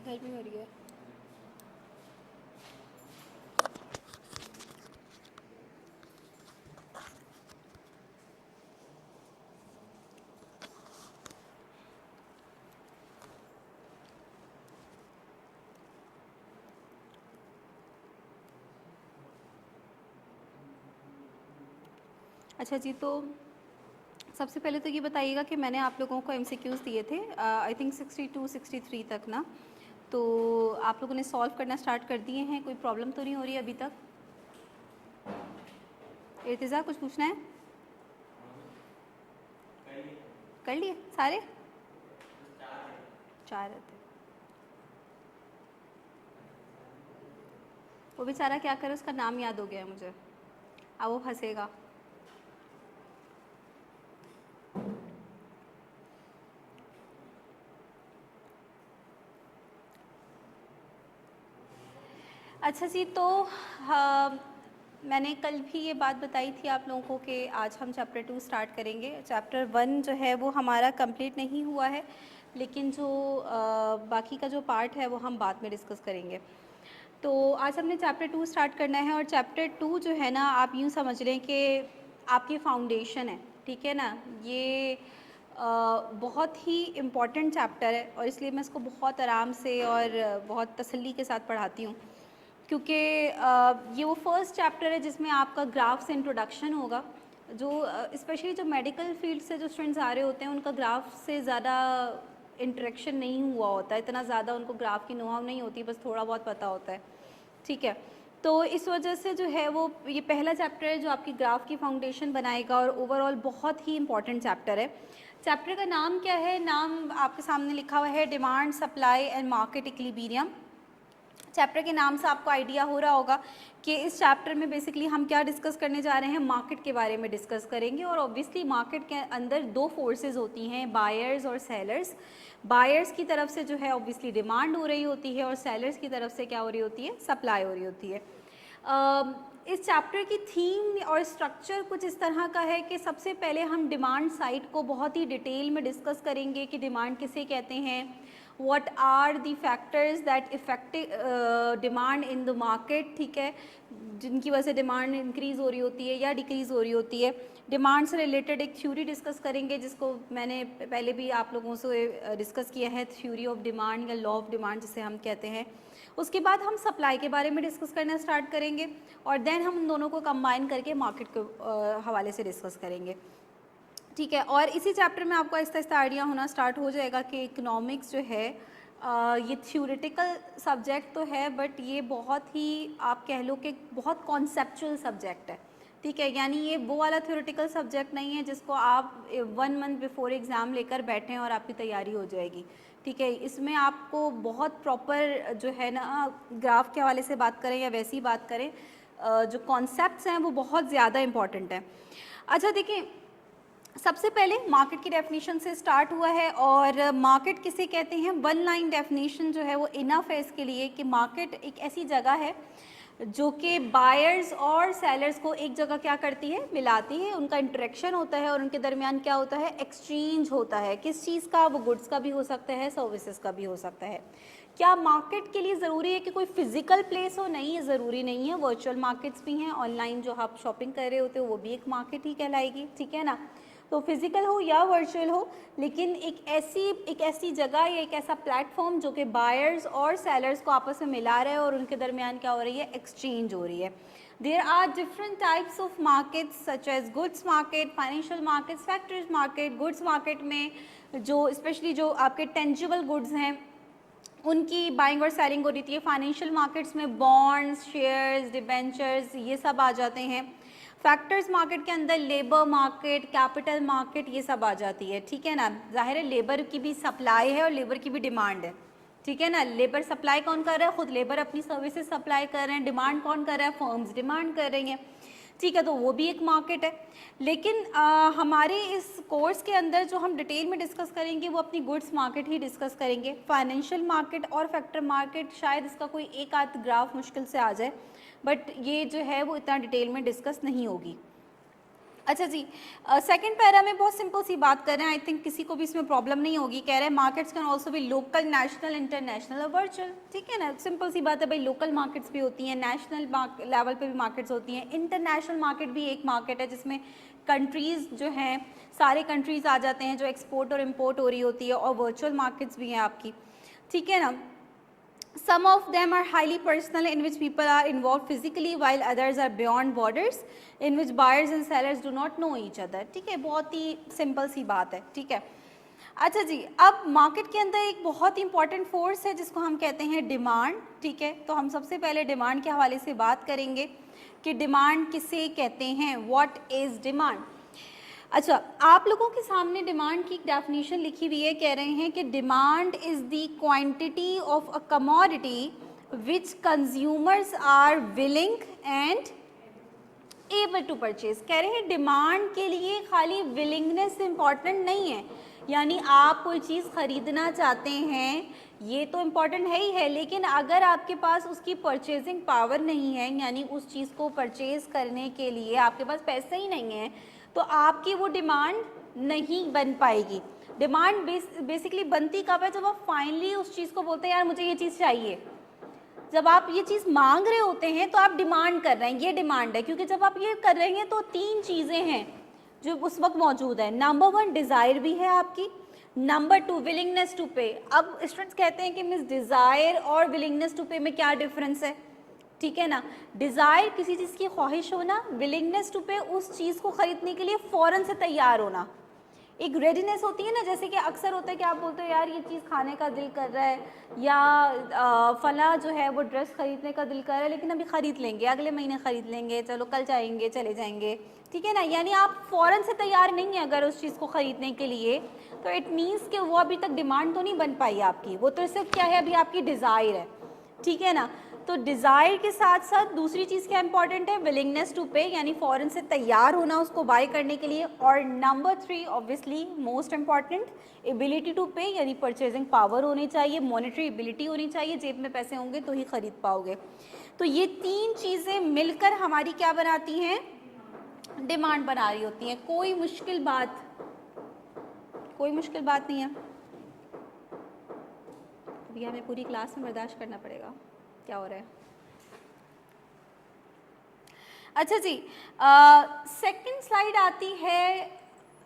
गर्मी हो रही है। अच्छा जी, तो सबसे पहले तो ये बताइएगा कि मैंने आप लोगों को एमसीक्यूज़ दिए थे आई थिंक 62 63 तक ना, तो आप लोगों ने सॉल्व करना स्टार्ट कर दिए हैं? कोई प्रॉब्लम तो नहीं हो रही अभी तक? इर्तिज़ा कुछ पूछना है? कर लिए सारे? 4 रहते। वो बेचारा क्या करे, उसका नाम याद हो गया है मुझे, अब वो फंसेगा। अच्छा जी, तो हाँ, मैंने कल भी ये बात बताई थी आप लोगों को कि आज हम चैप्टर 2 स्टार्ट करेंगे। चैप्टर 1 जो है वो हमारा कंप्लीट नहीं हुआ है, लेकिन जो बाकी का जो पार्ट है वो हम बाद में डिस्कस करेंगे। तो आज हमने चैप्टर 2 स्टार्ट करना है, और चैप्टर 2 जो है ना, आप यूँ समझ लें कि आपकी फाउंडेशन है, ठीक है ना। ये बहुत ही इम्पॉर्टेंट चैप्टर है, और इसलिए मैं इसको बहुत आराम से और बहुत तसल्ली के साथ पढ़ाती हूँ, क्योंकि ये वो फर्स्ट चैप्टर है जिसमें आपका ग्राफ से इंट्रोडक्शन होगा। जो स्पेशली जो मेडिकल फील्ड से जो स्टूडेंट्स आ रहे होते हैं, उनका ग्राफ से ज़्यादा इंटरेक्शन नहीं हुआ होता है, इतना ज़्यादा उनको ग्राफ की नॉलेज नहीं होती, बस थोड़ा बहुत पता होता है, ठीक है। तो इस वजह से जो है वो ये पहला चैप्टर है जो आपकी ग्राफ की फाउंडेशन बनाएगा, और ओवरऑल बहुत ही इंपॉर्टेंट चैप्टर है। चैप्टर का नाम क्या है? नाम आपके सामने लिखा हुआ है, demand, supply and market equilibrium. Chapter के नाम से आपको आइडिया हो रहा होगा कि इस चैप्टर में बेसिकली हम क्या डिस्कस करने जा रहे हैं, मार्केट के बारे में डिस्कस करेंगे। और ऑब्वियसली मार्केट के अंदर दो फोर्सेस होती हैं, बायर्स और सेलर्स। बायर्स की तरफ से जो है ऑब्वियसली डिमांड हो रही होती है, और सेलर्स की तरफ से क्या हो रही होती है, सप्लाई हो रही होती है। इस चैप्टर की थीम और स्ट्रक्चर कुछ इस तरह का है कि सबसे पहले हम डिमांड साइड को बहुत ही डिटेल में डिस्कस करेंगे कि डिमांड किसे कहते हैं, what are the factors that affect demand in the market, ठीक है, जिनकी वजह से डिमांड इंक्रीज़ हो रही होती है या डिक्रीज़ हो रही होती है। डिमांड से रिलेटेड एक थ्योरी डिस्कस करेंगे, जिसको मैंने पहले भी आप लोगों से डिस्कस किया है, थ्योरी ऑफ डिमांड या लॉ ऑफ डिमांड जिसे हम कहते हैं। उसके बाद हम सप्लाई के बारे में डिस्कस करना स्टार्ट करेंगे, और देन हम उन दोनों को कंबाइन करके मार्केट के हवाले से डिस्कस करेंगे, ठीक है। और इसी चैप्टर में आपको आहिस्ता आहिस्ता आइडिया होना स्टार्ट हो जाएगा कि इकोनॉमिक्स जो है ये थ्योरेटिकल सब्जेक्ट तो है, बट ये बहुत ही आप कह लो कि बहुत कॉन्सेप्चुअल सब्जेक्ट है, ठीक है। यानी ये वो वाला थ्योरेटिकल सब्जेक्ट नहीं है जिसको आप 1 मंथ बिफोर एग्ज़ाम लेकर बैठें और आपकी तैयारी हो जाएगी, ठीक है। इसमें आपको बहुत प्रॉपर जो है ना, ग्राफ के हवाले से बात करें या वैसी बात करें, जो कॉन्सेप्ट्स हैं वो बहुत ज़्यादा इंपॉर्टेंट हैं। अच्छा देखिए, सबसे पहले मार्केट की डेफिनेशन से स्टार्ट हुआ है, और मार्केट किसे कहते हैं, वन लाइन डेफिनेशन जो है वो इनफ है इसके लिए कि मार्केट एक ऐसी जगह है जो कि बायर्स और सेलर्स को एक जगह क्या करती है, मिलाती है, उनका इंटरेक्शन होता है, और उनके दरमियान क्या होता है, एक्सचेंज होता है। किस चीज़ का? वो गुड्स का भी हो सकता है, सर्विसेज का भी हो सकता है। क्या मार्केट के लिए ज़रूरी है कि कोई फिजिकल प्लेस हो? नहीं, ज़रूरी नहीं है। वर्चुअल मार्केट्स भी हैं, ऑनलाइन जो आप शॉपिंग कर रहे होते हो वो भी एक मार्केट ही कहलाएगी, ठीक है ना। तो फिजिकल हो या वर्चुअल हो, लेकिन एक ऐसी जगह या एक ऐसा प्लेटफॉर्म जो कि बायर्स और सेलर्स को आपस में मिला रहा है, और उनके दरमियान क्या हो रही है, एक्सचेंज हो रही है। There are different types of markets such as goods market, financial markets, factors market. Goods market में जो स्पेशली जो आपके टेंजिबल गुड्स हैं उनकी बाइंग और सेलिंग हो रही थी। फाइनेंशियल मार्केट्स में बॉन्ड्स, शेयर्स, डिबेंचर्स, ये सब आ जाते हैं। फैक्टर्स मार्केट के अंदर लेबर मार्केट, कैपिटल मार्केट, ये सब आ जाती है, ठीक है ना। जाहिर है लेबर की भी सप्लाई है और लेबर की भी डिमांड है, ठीक है ना। लेबर सप्लाई कौन कर रहा है? खुद लेबर अपनी सर्विसेज सप्लाई कर रहे हैं। डिमांड कौन कर रहा है? फर्म्स डिमांड कर रही हैं, ठीक है। तो वो भी एक मार्केट है। लेकिन हमारे इस कोर्स के अंदर जो हम डिटेल में डिस्कस करेंगे वो अपनी गुड्स मार्केट ही डिस्कस करेंगे। फाइनेंशियल मार्केट और फैक्टर मार्केट शायद इसका कोई एक आध ग्राफ मुश्किल से आ जाए, बट ये जो है वो इतना डिटेल में डिस्कस नहीं होगी। अच्छा जी, सेकंड पैरा में बहुत सिंपल सी बात कर रहे हैं, आई थिंक किसी को भी इसमें प्रॉब्लम नहीं होगी। कह रहे हैं मार्केट्स कैन ऑल्सो भी लोकल, नेशनल, इंटरनेशनल और वर्चुअल। ठीक है ना, सिंपल सी बात है भाई, लोकल मार्केट्स भी होती हैं, नेशनल लेवल पे भी मार्केट्स होती हैं, इंटरनेशनल मार्केट भी एक मार्केट है जिसमें कंट्रीज़ जो हैं, सारे कंट्रीज़ आ जाते हैं जो एक्सपोर्ट और इम्पोर्ट हो रही होती है, और वर्चुअल मार्केट्स भी हैं आपकी। ठीक है ना, some of them are highly personal in which people are involved physically while others are beyond borders in which buyers and sellers do not know each other। ठीक है, बहुत ही सिंपल सी बात है। ठीक है, अच्छा जी, अब मार्केट के अंदर एक बहुत ही इंपॉर्टेंट फोर्स है जिसको हम कहते हैं डिमांड। ठीक है, तो हम सबसे पहले डिमांड के हवाले से बात करेंगे कि डिमांड किसे कहते हैं, व्हाट इज़ डिमांड। अच्छा, आप लोगों के सामने डिमांड की डेफिनेशन लिखी हुई है, कह रहे हैं कि demand is the quantity of a commodity which consumers are willing and able to purchase. कह रहे हैं डिमांड के लिए खाली विलिंगनेस इम्पॉर्टेंट नहीं है, यानी आप कोई चीज़ ख़रीदना चाहते हैं ये तो इम्पॉर्टेंट है ही है, लेकिन अगर आपके पास उसकी परचेजिंग पावर नहीं है, यानी उस चीज़ को परचेज़ करने के लिए आपके पास पैसे ही नहीं हैं, तो आपकी वो डिमांड नहीं बन पाएगी। डिमांड बेसिकली बनती कब है, जब आप फाइनली उस चीज़ को बोलते हैं यार मुझे ये चीज़ चाहिए। जब आप ये चीज़ मांग रहे होते हैं तो आप डिमांड कर रहे हैं, ये डिमांड है, क्योंकि जब आप ये कर रहे हैं तो तीन चीज़ें हैं जो उस वक्त मौजूद है। नंबर वन डिज़ायर भी है आपकी, नंबर टू विलिंगनेस टू पे। अब स्टूडेंट्स कहते हैं कि मिस डिज़ायर और विलिंगनेस टू पे में क्या डिफरेंस है। ठीक है ना, डिज़ायर किसी चीज़ की ख्वाहिश होना, विलिंगनेस टू पे उस चीज़ को ख़रीदने के लिए फ़ौरन से तैयार होना। एक रेडीनेस होती है ना, जैसे कि अक्सर होता है कि आप बोलते हो यार ये चीज़ खाने का दिल कर रहा है, या फला जो है वो ड्रेस ख़रीदने का दिल कर रहा है, लेकिन अभी ख़रीद लेंगे, अगले महीने ख़रीद लेंगे, चलो कल जाएंगे, चले जाएंगे। ठीक है ना, यानी आप फ़ौरन से तैयार नहीं हैं अगर उस चीज़ को ख़रीदने के लिए, तो इट मीन्स कि वो अभी तक डिमांड तो नहीं बन पाई आपकी, वो तो सिर्फ क्या है, अभी आपकी डिज़ायर है। ठीक है ना, तो डिज़ायर के साथ साथ दूसरी चीज़ क्या इंपॉर्टेंट है, विलिंगनेस टू पे, यानी फ़ौरन से तैयार होना उसको बाय करने के लिए। और number three obviously most important, ability to pay, यानी परचेजिंग पावर होनी चाहिए, मॉनेटरी एबिलिटी होनी चाहिए, जेब में पैसे होंगे तो ही ख़रीद पाओगे। तो ये तीन चीज़ें मिलकर हमारी क्या बनाती हैं, डिमांड बना रही होती हैं। कोई मुश्किल बात नहीं है, अभी हमें पूरी क्लास में बर्दाश्त करना पड़ेगा, क्या हो रहा है। अच्छा जी, सेकंड स्लाइड आती है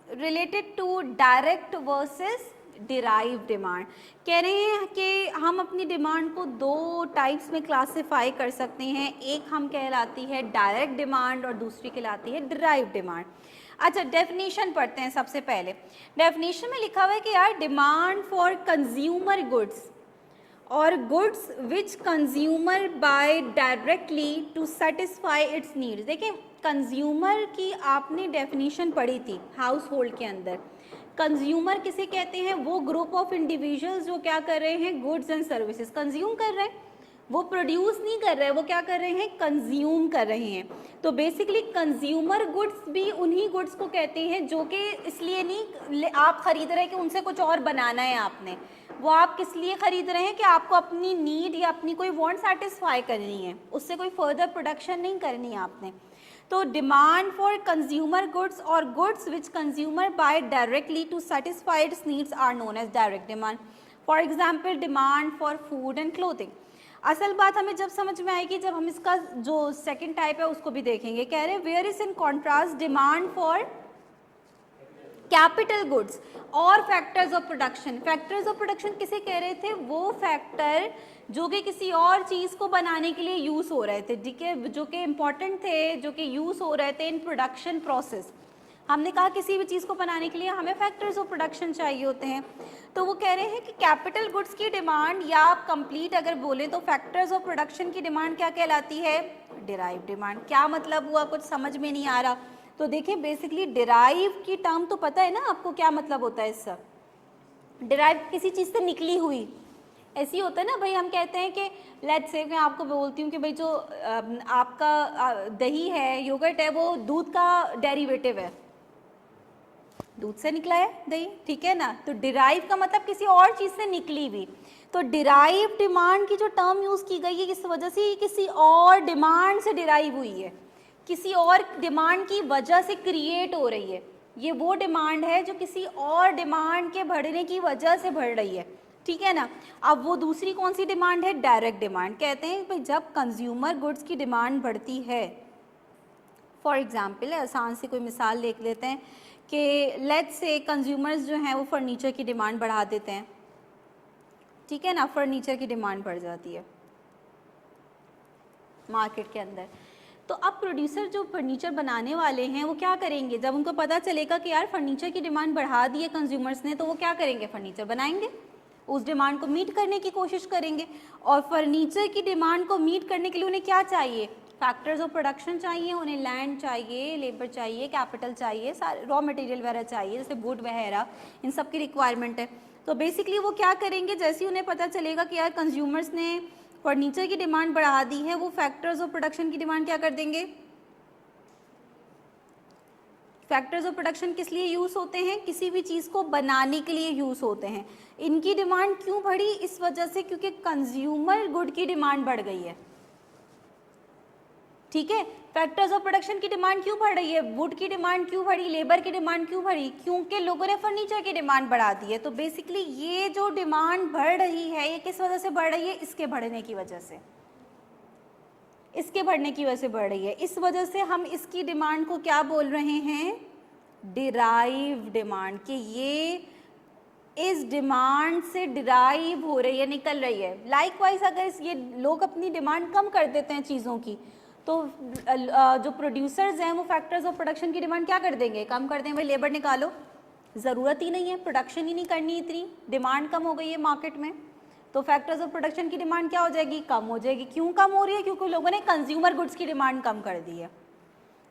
related to direct versus derive demand. कह रहे हैं कि हम अपनी डिमांड को दो टाइप्स में क्लासिफाई कर सकते हैं, एक हम कहलाती है डायरेक्ट डिमांड और दूसरी कहलाती है डिराइव डिमांड। अच्छा, डेफिनेशन पढ़ते हैं सबसे पहले। डेफिनेशन में लिखा हुआ है कि यार डिमांड फॉर कंज्यूमर गुड्स और goods which consumer buy directly to satisfy its needs. देखिए, कंज्यूमर की आपने डेफिनेशन पढ़ी थी हाउस होल्ड के अंदर। कंज्यूमर किसे कहते हैं, वो ग्रुप ऑफ इंडिविजुअल्स जो क्या कर रहे हैं, गुड्स एंड सर्विसेज कंज्यूम कर रहे हैं, वो प्रोड्यूस नहीं कर रहे हैं, वो क्या कर रहे हैं, कंज्यूम कर रहे हैं। तो बेसिकली कंज्यूमर गुड्स भी उन्हीं गुड्स को कहते हैं जो कि इसलिए नहीं आप खरीद रहे हैं कि उनसे कुछ और बनाना है आपने, वो आप किस लिए ख़रीद रहे हैं कि आपको अपनी नीड या अपनी कोई वांट सेटिस्फाई करनी है, उससे कोई फर्दर प्रोडक्शन नहीं करनी है आपने। तो डिमांड फॉर कंज्यूमर गुड्स और goods which consumer buy directly to satisfy its needs are known as direct demand. For example demand for food and clothing. असल बात हमें जब समझ में आएगी जब हम इसका जो सेकेंड टाइप है उसको भी देखेंगे। कह रहे हैं where is in contrast demand for capital goods और factors of production. Factors of production किसे कह रहे थे, वो फैक्टर जो कि किसी और चीज़ को बनाने के लिए यूज़ हो रहे थे, ठीक है, जो कि इम्पॉर्टेंट थे, जो कि यूज़ हो रहे थे इन प्रोडक्शन प्रोसेस। हमने कहा किसी भी चीज़ को बनाने के लिए हमें फैक्टर्स ऑफ प्रोडक्शन चाहिए होते हैं। तो वो कह रहे हैं कि कैपिटल गुड्स की डिमांड, या आप कंप्लीट अगर बोलें तो फैक्टर्स ऑफ प्रोडक्शन की डिमांड क्या कहलाती है, डिराइव डिमांड। क्या मतलब हुआ, कुछ समझ में नहीं आ रहा तो देखिए, बेसिकली डिराइव की टर्म तो पता है ना आपको क्या मतलब होता है इससे। डिराइव किसी चीज़ से निकली हुई, ऐसी होता है ना भाई। हम कहते हैं कि लेट्स से मैं आपको बोलती हूँ कि भाई जो आपका दही है, योगर्ट है, वो दूध का डेरिवेटिव है, दूध से निकला है दही, ठीक है ना। तो डिराइव का मतलब किसी और चीज़ से निकली हुई। तो डिराइव डिमांड की जो टर्म यूज़ की गई है किस वजह से, किसी और डिमांड से डिराइव हुई है, किसी और डिमांड की वजह से क्रिएट हो रही है। ये वो डिमांड है जो किसी और डिमांड के बढ़ने की वजह से बढ़ रही है, ठीक है ना। अब वो दूसरी कौन सी डिमांड है? Direct demand. कहते हैं भाई जब कंज्यूमर गुड्स की डिमांड बढ़ती है, फॉर एग्जाम्पल आसान से कोई मिसाल देख लेते हैं कि लेट्स से कंज्यूमर्स जो हैं वो फर्नीचर की डिमांड बढ़ा देते हैं, ठीक है ना, फर्नीचर की डिमांड बढ़ जाती है मार्केट के अंदर। तो अब प्रोड्यूसर जो फर्नीचर बनाने वाले हैं वो क्या करेंगे? जब उनको पता चलेगा कि यार फर्नीचर की डिमांड बढ़ा दी है कंज्यूमर्स ने, तो वो क्या करेंगे? फर्नीचर बनाएंगे, उस डिमांड को मीट करने की कोशिश करेंगे। और फर्नीचर की डिमांड को मीट करने के लिए उन्हें क्या चाहिए? फैक्टर्स ऑफ प्रोडक्शन चाहिए, उन्हें लैंड चाहिए, लेबर चाहिए, कैपिटल चाहिए, सारे रॉ मटेरियल वगैरह चाहिए, जैसे वुड वगैरह, इन सब की रिक्वायरमेंट है। तो बेसिकली वो क्या करेंगे? जैसे ही उन्हें पता चलेगा कि यार कंज्यूमर्स ने फर्नीचर की डिमांड बढ़ा दी है, वो फैक्टर्स ऑफ प्रोडक्शन की डिमांड क्या कर देंगे? फैक्टर्स ऑफ प्रोडक्शन किस लिए यूज होते हैं? किसी भी चीज़ को बनाने के लिए यूज होते हैं। इनकी डिमांड क्यों बढ़ी? इस वजह से क्योंकि कंज्यूमर गुड की डिमांड बढ़ गई है, ठीक है। फैक्टर्स ऑफ प्रोडक्शन की डिमांड क्यों बढ़ रही है? वुड की डिमांड क्यों बढ़ी? लेबर की डिमांड क्यों बढ़ी? क्योंकि लोगों ने फर्नीचर की डिमांड बढ़ा दी है। तो बेसिकली ये जो डिमांड बढ़ रही है ये किस वजह से बढ़ रही है? इसके बढ़ने की वजह से, इसके बढ़ने की वजह से बढ़ रही है। इस वजह से हम इसकी डिमांड को क्या बोल रहे हैं? Derive demand. कि ये इस डिमांड से डिराइव हो रही है, निकल रही है। लाइकवाइज अगर ये लोग अपनी डिमांड कम कर देते हैं चीज़ों की, तो जो प्रोड्यूसर्स हैं वो फैक्टर्स ऑफ प्रोडक्शन की डिमांड क्या कर देंगे? कम कर देंगे। भाई लेबर निकालो, ज़रूरत ही नहीं है, प्रोडक्शन ही नहीं करनी, इतनी डिमांड कम हो गई है मार्केट में, तो फैक्टर्स ऑफ प्रोडक्शन की डिमांड क्या हो जाएगी? कम हो जाएगी। क्यों कम हो रही है? क्योंकि लोगों ने कंज्यूमर गुड्स की डिमांड कम कर दी है।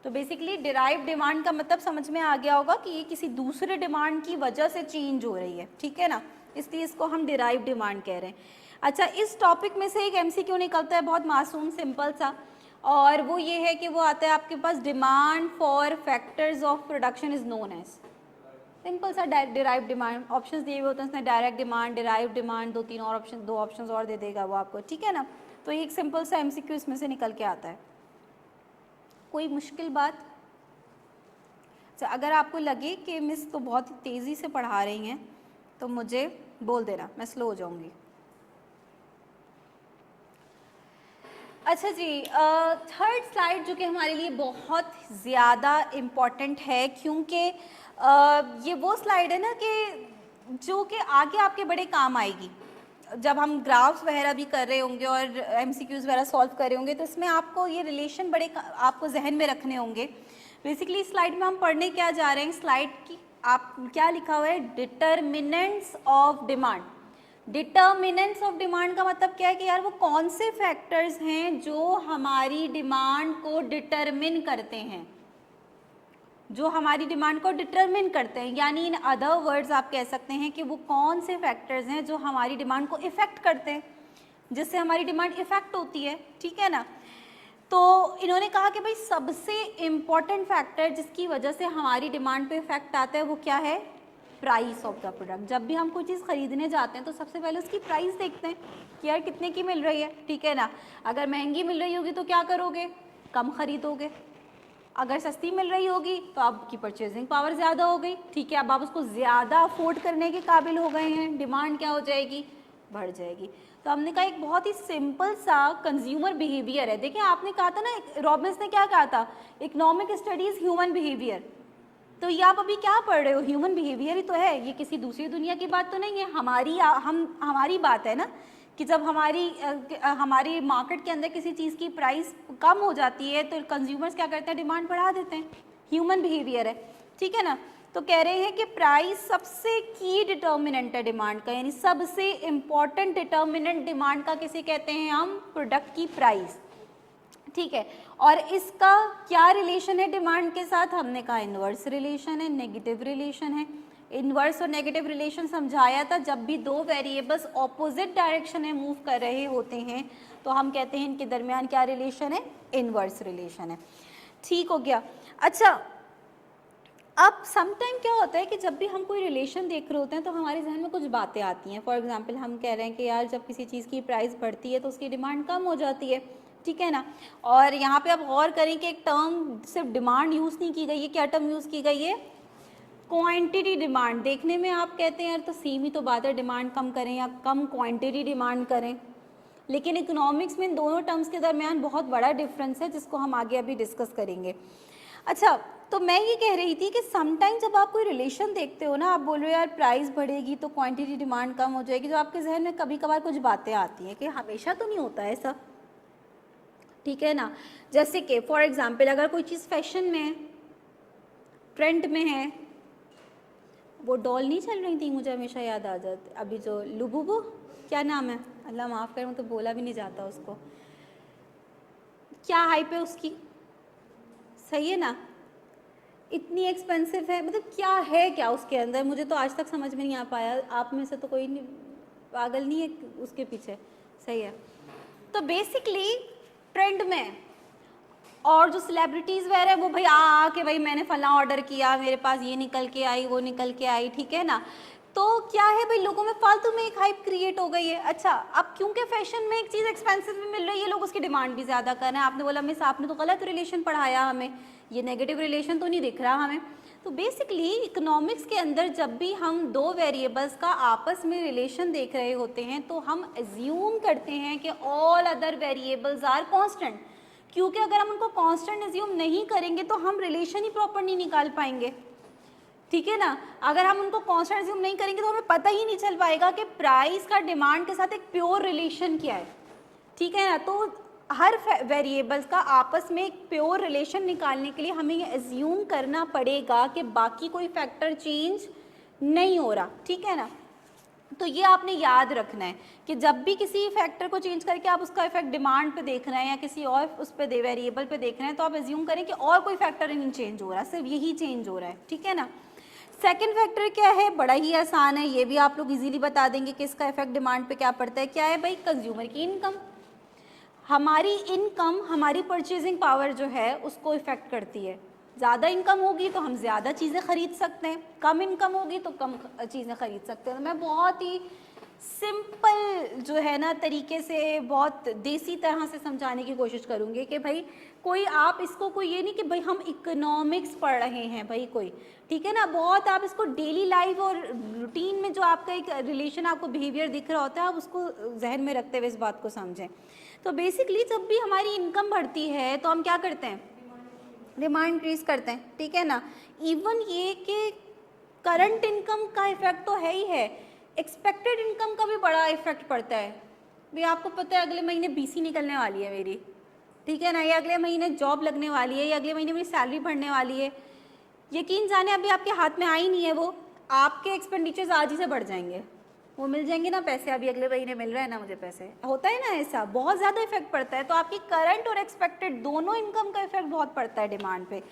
तो बेसिकली डिराइव डिमांड का मतलब समझ में आ गया होगा कि ये किसी दूसरे डिमांड की वजह से चेंज हो रही है, ठीक है ना, इसलिए इसको हम डिराइव डिमांड कह रहे हैं। अच्छा, इस टॉपिक में से एक MCQ निकलता है बहुत मासूम सिंपल सा, और वो ये है कि वो आता है आपके पास, demand for factors of production is known as. Simple सा डिराइव डिमांड, ऑप्शंस दिए हुए होते हैं उसमें, डायरेक्ट डिमांड, डिराइव डिमांड, दो ऑप्शंस और दे देगा वो आपको, ठीक है ना। तो ये एक सिंपल सा MCQ इसमें से निकल के आता है। कोई मुश्किल बात? अच्छा, अगर आपको लगे कि मिस तो बहुत तेज़ी से पढ़ा रही हैं तो मुझे बोल देना, मैं स्लो हो जाऊंगी। अच्छा जी, थर्ड स्लाइड जो कि हमारे लिए बहुत ज़्यादा इम्पॉर्टेंट है, क्योंकि ये वो स्लाइड है ना कि जो कि आगे आपके बड़े काम आएगी जब हम ग्राफ्स वगैरह भी कर रहे होंगे और MCQs वगैरह सॉल्व कर रहे होंगे, तो इसमें आपको ये रिलेशन बड़े आपको जहन में रखने होंगे। बेसिकली स्लाइड में हम पढ़ने क्या जा रहे हैं, स्लाइड की आप क्या लिखा हुआ है? Determinants of demand. Determinants of demand का मतलब क्या है कि यार वो कौन से फैक्टर्स हैं जो हमारी डिमांड को डिटरमिन करते हैं, जो हमारी डिमांड को डिटरमिन करते हैं। यानी इन अदर वर्ड्स आप कह सकते हैं कि वो कौन से फैक्टर्स हैं जो हमारी डिमांड को इफ़ेक्ट करते हैं, जिससे हमारी डिमांड इफ़ेक्ट होती है, ठीक है ना। तो इन्होंने कहा कि भाई सबसे इम्पॉर्टेंट फैक्टर जिसकी वजह से हमारी डिमांड पे इफेक्ट आता है वो क्या है? Price of the product. जब भी हम कोई चीज़ खरीदने जाते हैं तो सबसे पहले उसकी प्राइस देखते हैं कि यार कितने की मिल रही है, ठीक है ना। अगर महंगी मिल रही होगी तो क्या करोगे? कम खरीदोगे। अगर सस्ती मिल रही होगी तो आपकी परचेजिंग पावर ज़्यादा हो गई, ठीक है, अब आप उसको ज़्यादा अफोर्ड करने के काबिल हो गए हैं, डिमांड क्या हो जाएगी? बढ़ जाएगी। तो हमने कहा एक बहुत ही सिंपल सा कंज्यूमर बिहेवियर है। देखिए आपने कहा था ना, रॉबिन्स ने क्या कहा था? Economic studies human behaviour. तो ये आप अभी क्या पढ़ रहे हो? ह्यूमन बिहेवियर ही तो है, ये किसी दूसरी दुनिया की बात तो नहीं है, हमारी बात है ना, कि जब हमारी मार्केट के अंदर किसी चीज़ की प्राइस कम हो जाती है तो कंज्यूमर्स क्या करते हैं? डिमांड बढ़ा देते हैं। ह्यूमन बिहेवियर है, ठीक है ना। तो कह रहे हैं कि प्राइस सबसे की डिटर्मिनेंट है डिमांड का, यानी सबसे इम्पॉर्टेंट डिटर्मिनेंट डिमांड का किसे कहते हैं हम? प्रोडक्ट की प्राइस, ठीक है। और इसका क्या रिलेशन है डिमांड के साथ? हमने कहा इन्वर्स रिलेशन है, नेगेटिव रिलेशन है। इन्वर्स और नेगेटिव रिलेशन समझाया था, जब भी दो वेरिएबल्स ऑपोजिट डायरेक्शन में मूव कर रहे होते हैं तो हम कहते हैं इनके दरमियान क्या रिलेशन है? इन्वर्स रिलेशन है, ठीक हो गया। अच्छा, अब समटाइम क्या होता है कि जब भी हम कोई रिलेशन देख रहे होते हैं तो हमारे जहन में कुछ बातें आती हैं। फॉर एग्जांपल हम कह रहे हैं कि यार जब किसी चीज़ की प्राइस बढ़ती है तो उसकी डिमांड कम हो जाती है, ठीक है ना। और यहाँ पे आप गौर करें कि एक टर्म सिर्फ डिमांड यूज़ नहीं की गई है, क्या टर्म यूज़ की गई है, क्वांटिटी डिमांड। देखने में आप कहते हैं यार तो सेम ही तो बात है, डिमांड कम करें या कम क्वांटिटी डिमांड करें, लेकिन इकोनॉमिक्स में इन दोनों टर्म्स के दरमियान बहुत बड़ा डिफरेंस है जिसको हम आगे अभी डिस्कस करेंगे। अच्छा, तो मैं ये कह रही थी कि समटाइम जब आप कोई रिलेशन देखते हो ना, आप बोल रहे हो यार प्राइस बढ़ेगी तो क्वांटिटी डिमांड कम हो जाएगी, तो आपके जहन में कभी कभार कुछ बातें आती हैं कि हमेशा तो नहीं होता है ऐसा, ठीक है ना। जैसे कि फॉर एग्जांपल अगर कोई चीज़ फैशन में है, ट्रेंड में है, वो डॉल नहीं चल रही थी, मुझे हमेशा याद आ जाती अभी जो लुबुबु, क्या नाम है, अल्लाह माफ़ करे, तो बोला भी नहीं जाता उसको, क्या हाइप है उसकी, सही है ना, इतनी एक्सपेंसिव है, मतलब क्या है क्या उसके अंदर, मुझे तो आज तक समझ में नहीं आ पाया, आप में से तो कोई नहीं पागल नहीं है उसके पीछे, सही है। तो बेसिकली ट्रेंड में, और जो सेलिब्रिटीज़ वगैरह है वो भाई आ के भाई मैंने फला ऑर्डर किया, मेरे पास ये निकल के आई, वो निकल के आई, ठीक है ना। तो क्या है भाई, लोगों में फालतू में एक हाइप क्रिएट हो गई है। अच्छा, अब क्योंकि फैशन में एक चीज़ एक्सपेंसिव में मिल रही है, लोग उसकी डिमांड भी ज़्यादा कर रहे हैं। आपने बोला मिस आपने तो गलत रिलेशन पढ़ाया हमें, ये नेगेटिव रिलेशन तो नहीं दिख रहा हमें। तो बेसिकली इकोनॉमिक्स के अंदर जब भी हम दो वेरिएबल्स का आपस में रिलेशन देख रहे होते हैं तो हम एज्यूम करते हैं कि all other variables are constant, क्योंकि अगर हम उनको कांस्टेंट एज्यूम नहीं करेंगे तो हम रिलेशन ही प्रॉपर नहीं निकाल पाएंगे, ठीक है ना। अगर हम उनको कांस्टेंट एज्यूम नहीं करेंगे तो हमें पता ही नहीं चल पाएगा कि प्राइस का डिमांड के साथ एक प्योर रिलेशन क्या है, ठीक है ना। तो हर वेरिएबल्स का आपस में एक प्योर रिलेशन निकालने के लिए हमें ये एज्यूम करना पड़ेगा कि बाकी कोई फैक्टर चेंज नहीं हो रहा, ठीक है ना। तो ये आपने याद रखना है कि जब भी किसी फैक्टर को चेंज करके आप उसका इफेक्ट डिमांड पे देख रहे हैं या किसी और उस पे वेरिएबल पे देख रहे हैं तो आप एज्यूम करें कि और कोई फैक्टर नहीं चेंज हो रहा, सिर्फ यही चेंज हो रहा है, ठीक है ना। सेकंड फैक्टर क्या है, बड़ा ही आसान है, ये भी आप लोग इजीली बता देंगे कि इसका इफेक्ट डिमांड पे क्या पड़ता है। क्या है भाई, कंज्यूमर की इनकम। हमारी इनकम हमारी परचेजिंग पावर जो है उसको इफेक्ट करती है। ज़्यादा इनकम होगी तो हम ज़्यादा चीज़ें ख़रीद सकते हैं, कम इनकम होगी तो कम चीज़ें ख़रीद सकते हैं। मैं बहुत ही सिंपल जो है ना तरीके से, बहुत देसी तरह से समझाने की कोशिश करूँगी कि भाई कोई आप इसको कोई ये नहीं कि भाई हम इकोनॉमिक्स पढ़ रहे हैं भाई कोई, ठीक है ना। बहुत आप इसको डेली लाइफ और रूटीन में जो आपका एक रिलेशन, आपको बिहेवियर दिख रहा होता है, आप उसको जहन में रखते हुए इस बात को समझें। तो बेसिकली जब भी हमारी इनकम बढ़ती है तो हम क्या करते हैं, डिमांड इंक्रीज करते हैं, ठीक है ना। इवन ये कि करंट इनकम का इफेक्ट तो है ही है, एक्सपेक्टेड इनकम का भी बड़ा इफेक्ट पड़ता है। भाई आपको पता है अगले महीने बीसी निकलने वाली है मेरी, ठीक है ना, या अगले महीने जॉब लगने वाली है, या अगले महीने मेरी सैलरी बढ़ने वाली है। यकीन जाने अभी आपके हाथ में आई नहीं है वो, आपके एक्सपेंडिचर्स आज ही से बढ़ जाएंगे, वो मिल जाएंगे ना पैसे, अभी अगले महीने मिल रहा है ना मुझे पैसे, होता है ना ऐसा, बहुत ज़्यादा इफेक्ट पड़ता है। तो आपकी करंट और एक्सपेक्टेड दोनों इनकम का इफेक्ट बहुत पड़ता है डिमांड पे।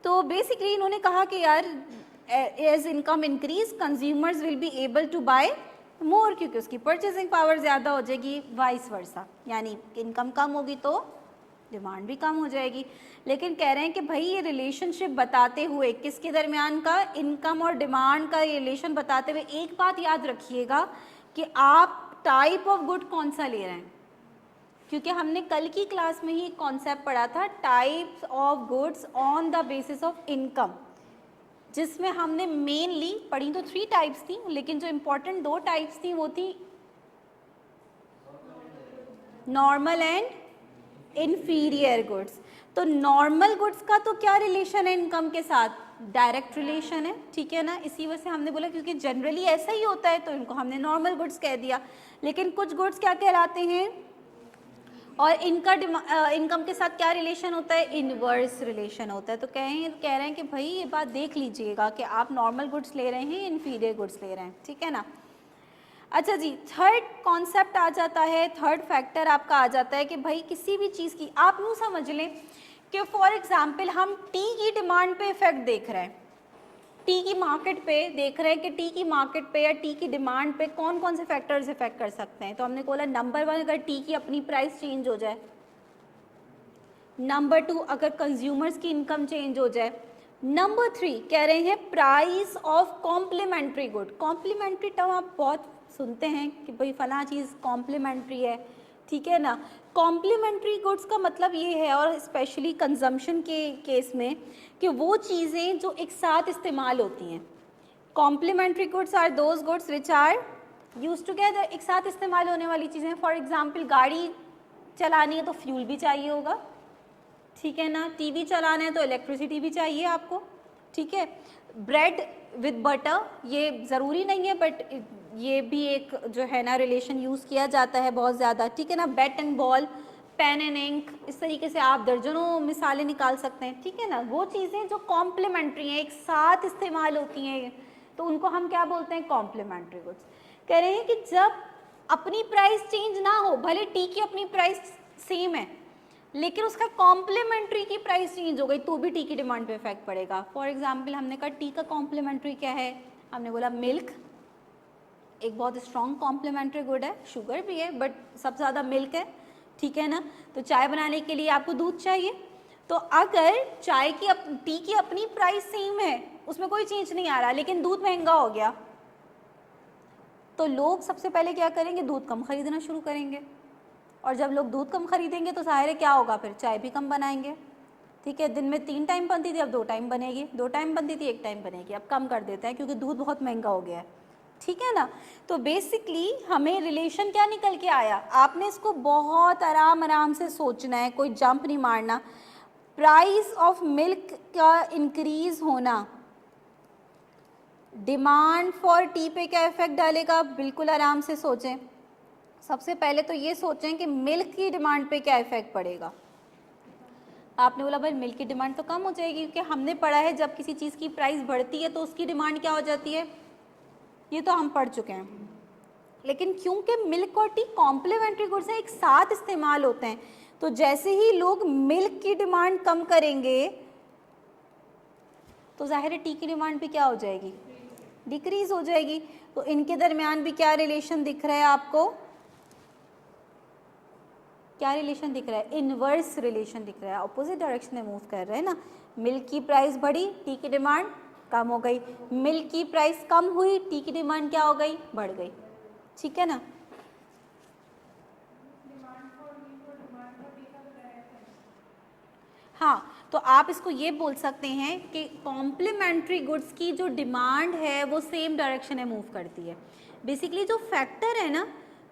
तो बेसिकली इन्होंने कहा कि यार as income increase consumers will be able to buy more, क्योंकि उसकी परचेजिंग पावर ज़्यादा हो जाएगी, वाइस वर्सा, यानी इनकम कम होगी तो डिमांड भी कम हो जाएगी। लेकिन कह रहे हैं कि भाई ये रिलेशनशिप बताते हुए, किसके दरमियान का, इनकम और डिमांड का रिलेशन बताते हुए एक बात याद रखिएगा कि आप टाइप ऑफ गुड कौन सा ले रहे हैं, क्योंकि हमने कल की क्लास में ही एक कॉन्सेप्ट पढ़ा था, types of goods on the basis of income, जिसमें हमने मेनली पढ़ी तो 3 टाइप्स थी, लेकिन जो इम्पोर्टेंट 2 टाइप्स थी वो थी नॉर्मल एंड इन्फीरियर गुड्स। तो नॉर्मल गुड्स का तो क्या रिलेशन है इनकम के साथ, डायरेक्ट रिलेशन है, ठीक है ना। इसी वजह से हमने बोला क्योंकि जनरली ऐसा ही होता है तो इनको हमने नॉर्मल गुड्स कह दिया। लेकिन कुछ गुड्स क्या कहलाते हैं, और इनका इनकम के साथ क्या रिलेशन होता है, इनवर्स रिलेशन होता है। तो कह रहे हैं कि भाई ये बात देख लीजिएगा कि आप नॉर्मल गुड्स ले रहे हैं, इन्फीरियर गुड्स ले रहे हैं, ठीक है ना। अच्छा जी, थर्ड कॉन्सेप्ट आ जाता है, थर्ड फैक्टर आपका आ जाता है कि भाई किसी भी चीज़ की, आप यूँ समझ लें कि फॉर एग्जांपल हम टी की डिमांड पे इफेक्ट देख रहे हैं, टी की मार्केट पे देख रहे हैं कि टी की मार्केट पे या टी की डिमांड पे कौन कौन से फैक्टर्स इफेक्ट कर सकते हैं। तो हमने बोला नंबर 1 अगर टी की अपनी प्राइस चेंज हो जाए, नंबर 2 अगर कंज्यूमर्स की इनकम चेंज हो जाए, नंबर 3 कह रहे हैं price of complementary good. Complementary term आप बहुत सुनते हैं कि भाई फला चीज़ कॉम्प्लीमेंट्री है, ठीक है ना। कॉम्प्लीमेंट्री गुड्स का मतलब ये है, और स्पेशली कंजम्पशन के केस में, कि वो चीज़ें जो एक साथ इस्तेमाल होती हैं। Complementary goods are those goods which are use together, एक साथ इस्तेमाल होने वाली चीज़ें। फॉर एग्जाम्पल गाड़ी चलानी है तो फ्यूल भी चाहिए होगा, ठीक है ना। टीवी चलाना है तो इलेक्ट्रिसिटी भी चाहिए आपको, ठीक है। ब्रेड विद बटर, ये ज़रूरी नहीं है बट ये भी एक जो है ना रिलेशन यूज़ किया जाता है बहुत ज़्यादा, ठीक है ना। Bat and ball, pen and ink, इस तरीके से आप दर्जनों मिसालें निकाल सकते हैं, ठीक है ना। वो चीज़ें जो कॉम्प्लीमेंट्री हैं, एक साथ इस्तेमाल होती हैं, तो उनको हम क्या बोलते हैं, कॉम्प्लीमेंट्री गुड्स। कह रहे हैं कि जब अपनी प्राइस चेंज ना हो, भले टी की अपनी प्राइस सेम है लेकिन उसका कॉम्प्लीमेंट्री की प्राइस चेंज हो गई तो भी टी की डिमांड पे इफेक्ट पड़ेगा। फॉर एग्जांपल हमने कहा टी का कॉम्प्लीमेंट्री क्या है, हमने बोला मिल्क, एक बहुत स्ट्रॉन्ग कॉम्प्लीमेंट्री गुड है, शुगर भी है बट सबसे ज़्यादा मिल्क है, ठीक है ना। तो चाय बनाने के लिए आपको दूध चाहिए, तो अगर चाय की टी की अपनी प्राइस सेम है, उसमें कोई चेंज नहीं आ रहा, लेकिन दूध महंगा हो गया, तो लोग सबसे पहले क्या करेंगे, दूध कम खरीदना शुरू करेंगे। और जब लोग दूध कम खरीदेंगे तो ज़ाहिर है क्या होगा, फिर चाय भी कम बनाएंगे, ठीक है। दिन में 3 टाइम बनती थी, अब 2 टाइम बनेगी, 2 टाइम बनती थी 1 टाइम बनेगी, अब कम कर देते हैं क्योंकि दूध बहुत महंगा हो गया है, ठीक है ना। तो बेसिकली हमें रिलेशन क्या निकल के आया, आपने इसको बहुत आराम से सोचना है, कोई जंप नहीं मारना। प्राइस ऑफ मिल्क का इंक्रीज होना डिमांड फॉर टी पे क्या इफेक्ट डालेगा, बिल्कुल आराम से सोचें। सबसे पहले तो ये सोचें कि मिल्क की डिमांड पे क्या इफेक्ट पड़ेगा। आपने बोला भाई मिल्क की डिमांड तो कम हो जाएगी, क्योंकि हमने पढ़ा है जब किसी चीज़ की प्राइस बढ़ती है तो उसकी डिमांड क्या हो जाती है, ये तो हम पढ़ चुके हैं। लेकिन क्योंकि मिल्क और टी कॉम्प्लीमेंट्री गुड्स हैं, एक साथ इस्तेमाल होते हैं, तो जैसे ही लोग मिल्क की डिमांड कम करेंगे तो जाहिर है टी की डिमांड भी क्या हो जाएगी, डिक्रीज हो जाएगी। तो इनके दरमियान भी क्या रिलेशन दिख रहा है आपको, क्या रिलेशन दिख रहा है, इनवर्स रिलेशन दिख रहा है, अपोजिट डायरेक्शन में मूव कर रहे हैं ना। मिल्क की प्राइस बढ़ी, टी की डिमांड कम हो गई, मिल्क की प्राइस कम हुई, टी की डिमांड क्या हो गई, बढ़ गई, ठीक है ना। हाँ, तो आप इसको ये बोल सकते हैं कि कॉम्प्लीमेंट्री गुड्स की जो डिमांड है वो सेम डायरेक्शन में मूव करती है। बेसिकली जो फैक्टर है ना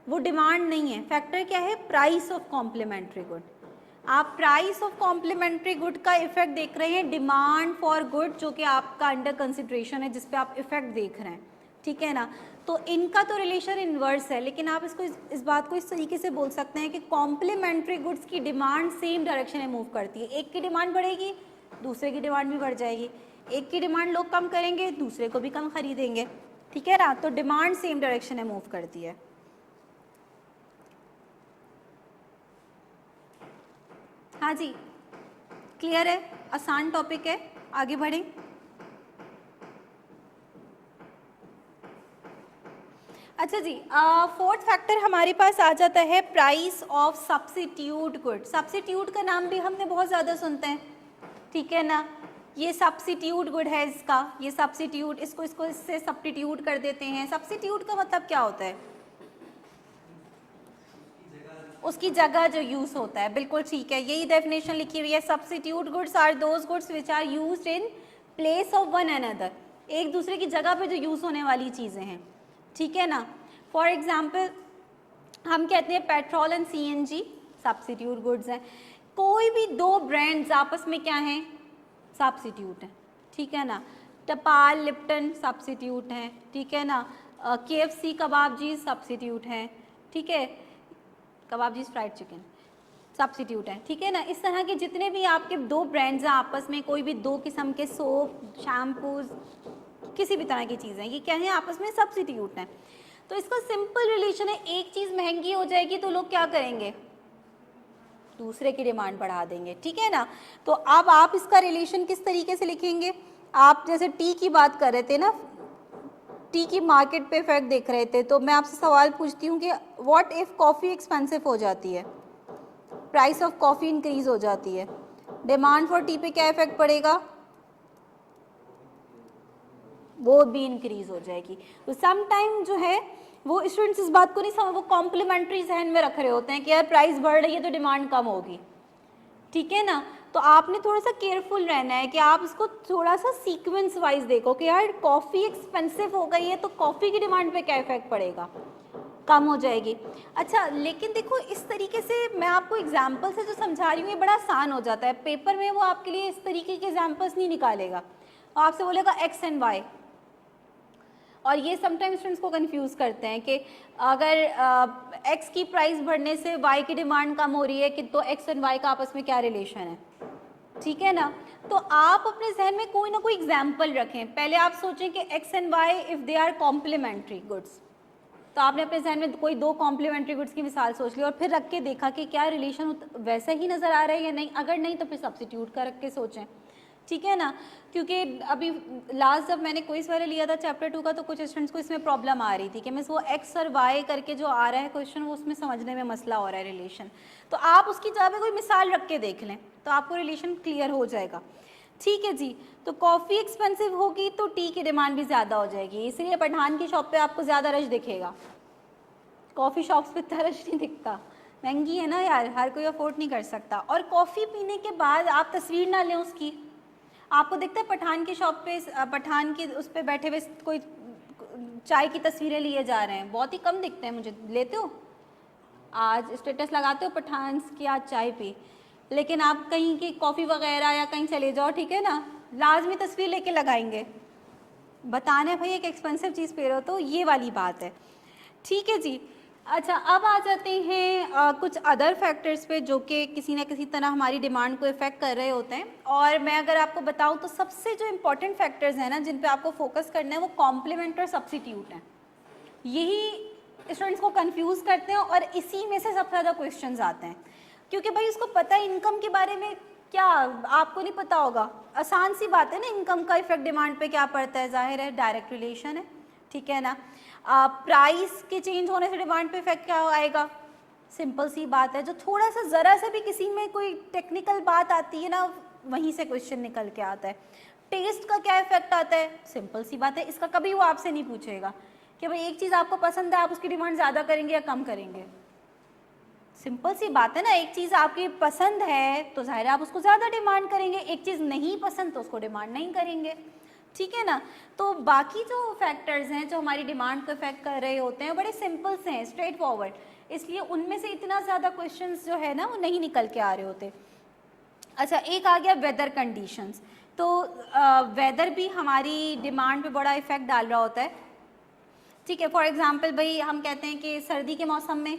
वो डिमांड नहीं है, फैक्टर क्या है, प्राइस ऑफ कॉम्प्लीमेंट्री गुड। आप प्राइस ऑफ कॉम्प्लीमेंट्री गुड का इफेक्ट देख रहे हैं, डिमांड फॉर गुड जो कि आपका अंडर कंसिडरेशन है, जिस पे आप इफेक्ट देख रहे हैं, ठीक है ना। तो इनका तो रिलेशन इन्वर्स है, लेकिन आप इसको इस बात को इस तरीके से बोल सकते हैं कि कॉम्प्लीमेंट्री गुड्स की डिमांड सेम डायरेक्शन में मूव करती है। एक की डिमांड बढ़ेगी, दूसरे की डिमांड भी बढ़ जाएगी, एक की डिमांड लोग कम करेंगे, दूसरे को भी कम खरीदेंगे, ठीक है ना। तो डिमांड सेम डायरेक्शन में मूव करती है। हाँ जी, क्लियर है, आसान टॉपिक है, आगे बढ़ें। अच्छा जी, फोर्थ फैक्टर हमारे पास आ जाता है price of substitute good. Substitute का नाम भी हमने बहुत ज़्यादा सुनते हैं, ठीक है ना। ये सब्स्टिट्यूट गुड है इसका, ये सब्स्टिट्यूट, इसको इससे सब्स्टिट्यूट कर देते हैं। सब्स्टिट्यूट का मतलब क्या होता है, उसकी जगह जो यूज़ होता है, बिल्कुल ठीक है, यही डेफिनेशन लिखी हुई है। Substitute goods are those goods which are used in place of one another, एक दूसरे की जगह पे जो यूज़ होने वाली चीज़ें हैं, ठीक है ना। फॉर एग्जाम्पल हम कहते हैं petrol and CNG substitute goods हैं। कोई भी दो ब्रांड्स आपस में क्या हैं, सब्स्टिट्यूट हैं, ठीक है ना। टपाल लिप्टन सब्स्टिट्यूट हैं, ठीक है ना। KFC कबाबजी सब्स्टिट्यूट हैं, ठीक है, कबाबजीज फ्राइड चिकन सब्स्टिट्यूट है, ठीक है ना। इस तरह के जितने भी आपके दो ब्रांड्स हैं आपस में, कोई भी दो किस्म के सोप, शैम्पूज, किसी भी तरह की चीज़ें, ये क्या है, आपस में सब्स्टिट्यूट हैं। तो इसका सिंपल रिलेशन है, एक चीज़ महंगी हो जाएगी तो लोग क्या करेंगे, दूसरे की डिमांड बढ़ा देंगे, ठीक है ना। तो अब आप इसका रिलेशन किस तरीके से लिखेंगे, आप जैसे टी की बात कर रहे थे ना, टी की मार्केट पे इफेक्ट देख रहे थे, तो मैं आपसे सवाल पूछती हूँ कि व्हाट इफ कॉफ़ी एक्सपेंसिव हो जाती है, प्राइस ऑफ कॉफ़ी इंक्रीज हो जाती है, डिमांड फॉर टी पे क्या इफेक्ट पड़ेगा, वो भी इंक्रीज हो जाएगी। तो सम टाइम जो है वो स्टूडेंट्स इस बात को नहीं समझ, वो कॉम्प्लीमेंट्री जहन में रख रहे होते हैं कि यार प्राइस बढ़ रही है तो डिमांड कम होगी, ठीक है ना। तो आपने थोड़ा सा केयरफुल रहना है कि आप इसको थोड़ा सा सीक्वेंस वाइज देखो कि यार कॉफ़ी एक्सपेंसिव हो गई है तो कॉफ़ी की डिमांड पे क्या इफेक्ट पड़ेगा, कम हो जाएगी। अच्छा, लेकिन देखो इस तरीके से मैं आपको एग्जाम्पल से जो समझा रही हूँ ये बड़ा आसान हो जाता है, पेपर में वो आपके लिए इस तरीके के एग्जाम्पल्स नहीं निकालेगा, आपसे बोलेगा एक्स एंड वाई। और ये समटाइम्स स्टूडेंट्स को कंफ्यूज करते हैं कि अगर एक्स की प्राइस बढ़ने से वाई की डिमांड कम हो रही है कि तो एक्स एंड वाई का आपस में क्या रिलेशन है, ठीक है ना। तो आप अपने जहन में कोई ना कोई एग्जाम्पल रखें, पहले आप सोचें कि X and Y if they are complementary goods, तो आपने अपने जहन में कोई दो कॉम्प्लीमेंट्री गुड्स की मिसाल सोच ली और फिर रख के देखा कि क्या रिलेशन वैसा ही नज़र आ रहा है या नहीं, अगर नहीं तो फिर सब्स्टिट्यूट कर रख के सोचें, ठीक है ना। क्योंकि अभी लास्ट जब मैंने क्विज वाले लिया था चैप्टर 2 का तो कुछ स्टूडेंट्स को इसमें प्रॉब्लम आ रही थी कि मिस वो एक्स और वाई करके जो आ रहा है क्वेश्चन वो उसमें समझने में मसला हो रहा है रिलेशन, तो आप उसकी जगह पे कोई मिसाल रख के देख लें तो आपको रिलेशन क्लियर हो जाएगा, ठीक है जी। तो कॉफ़ी एक्सपेंसिव होगी तो टी की डिमांड भी ज़्यादा हो जाएगी, इसलिए पठान की शॉप पे आपको ज़्यादा रश दिखेगा, कॉफ़ी शॉप्स पे इतना रश नहीं दिखता, महंगी है ना यार, हर कोई अफोर्ड नहीं कर सकता। और कॉफ़ी पीने के बाद आप तस्वीर ना लें उसकी, आपको दिखता है पठान की शॉप पे पठान की उस पर बैठे हुए कोई चाय की तस्वीरें लिए जा रहे हैं, बहुत ही कम दिखते हैं मुझे, लेते हो आज स्टेटस लगाते हो पठान की आज चाय पी, लेकिन आप कहीं की कॉफ़ी वगैरह या कहीं चले जाओ, ठीक है ना, लाजमी तस्वीर लेके लगाएंगे, बताना है भाई एक एक्सपेंसिव चीज़ पी रहे हो, तो ये वाली बात है, ठीक है जी। अच्छा, अब आ जाते हैं कुछ अदर फैक्टर्स पे जो कि किसी न किसी तरह हमारी डिमांड को इफ़ेक्ट कर रहे होते हैं, और मैं अगर आपको बताऊं तो सबसे जो इम्पोर्टेंट फैक्टर्स हैं ना जिन पे आपको फोकस करना है वो कॉम्प्लीमेंट और सब्स्टिट्यूट हैं, यही स्टूडेंट्स को कंफ्यूज करते हैं और इसी में से सबसे ज़्यादा क्वेश्चंस आते हैं, क्योंकि भाई उसको पता है इनकम के बारे में, क्या आपको नहीं पता होगा, आसान सी बात है ना, इनकम का इफेक्ट डिमांड पे क्या पड़ता है, जाहिर है डायरेक्ट रिलेशन है, ठीक है ना। प्राइस के चेंज होने से डिमांड पे इफेक्ट क्या आएगा, सिंपल सी बात है, जो थोड़ा सा ज़रा सा भी किसी में कोई टेक्निकल बात आती है ना वहीं से क्वेश्चन निकल के आता है। टेस्ट का क्या इफेक्ट आता है, सिंपल सी बात है, इसका कभी वो आपसे नहीं पूछेगा कि भाई एक चीज़ आपको पसंद है आप उसकी डिमांड ज़्यादा करेंगे या कम करेंगे, सिंपल सी बात है ना, एक चीज़ आपकी पसंद है तो जाहिर है आप उसको ज़्यादा डिमांड करेंगे, एक चीज़ नहीं पसंद तो उसको डिमांड नहीं करेंगे, ठीक है ना। तो बाकी जो फैक्टर्स हैं जो हमारी डिमांड को इफेक्ट कर रहे होते हैं बड़े सिंपल से हैं, स्ट्रेट फॉरवर्ड, इसलिए उनमें से इतना ज़्यादा क्वेश्चंस जो है ना वो नहीं निकल के आ रहे होते। अच्छा, एक आ गया वेदर कंडीशंस, तो वेदर भी हमारी डिमांड पे बड़ा इफेक्ट डाल रहा होता है, ठीक है। फॉर एग्जांपल भाई हम कहते हैं कि सर्दी के मौसम में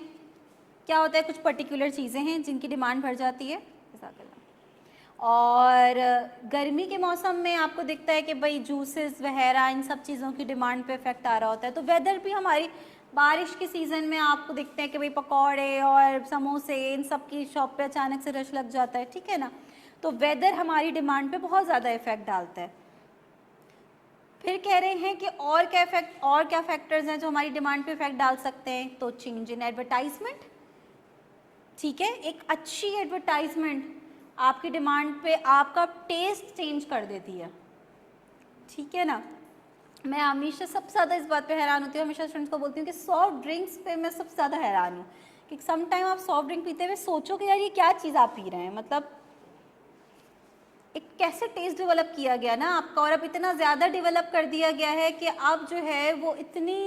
क्या होता है, कुछ पर्टिकुलर चीज़ें हैं जिनकी डिमांड बढ़ जाती है, और गर्मी के मौसम में आपको दिखता है कि भाई जूसेस वगैरह इन सब चीज़ों की डिमांड पे इफेक्ट आ रहा होता है। तो वेदर भी हमारी, बारिश के सीज़न में आपको दिखते हैं कि भाई पकौड़े और समोसे इन सब की शॉप पे अचानक से रश लग जाता है, ठीक है ना। तो वेदर हमारी डिमांड पे बहुत ज़्यादा इफेक्ट डालता है। फिर कह रहे हैं कि और क्या फैक्टर्स हैं जो हमारी डिमांड पे इफेक्ट डाल सकते हैं, तो चेंज इन एडवर्टाइजमेंट, ठीक है, एक अच्छी एडवर्टाइजमेंट आपकी डिमांड पे आपका टेस्ट चेंज कर देती है, ठीक है ना। मैं हमेशा सबसे ज़्यादा इस बात पे हैरान होती हूँ, हमेशा स्टूडेंट्स को बोलती हूँ कि सॉफ्ट ड्रिंक्स पे मैं सबसे ज़्यादा हैरान हूँ कि सम टाइम आप सॉफ्ट ड्रिंक पीते हुए सोचो कि यार ये क्या चीज़ आप पी रहे हैं, मतलब एक कैसे टेस्ट डेवलप किया गया ना आपका, और अब इतना ज़्यादा डेवलप कर दिया गया है कि अब जो है वो इतनी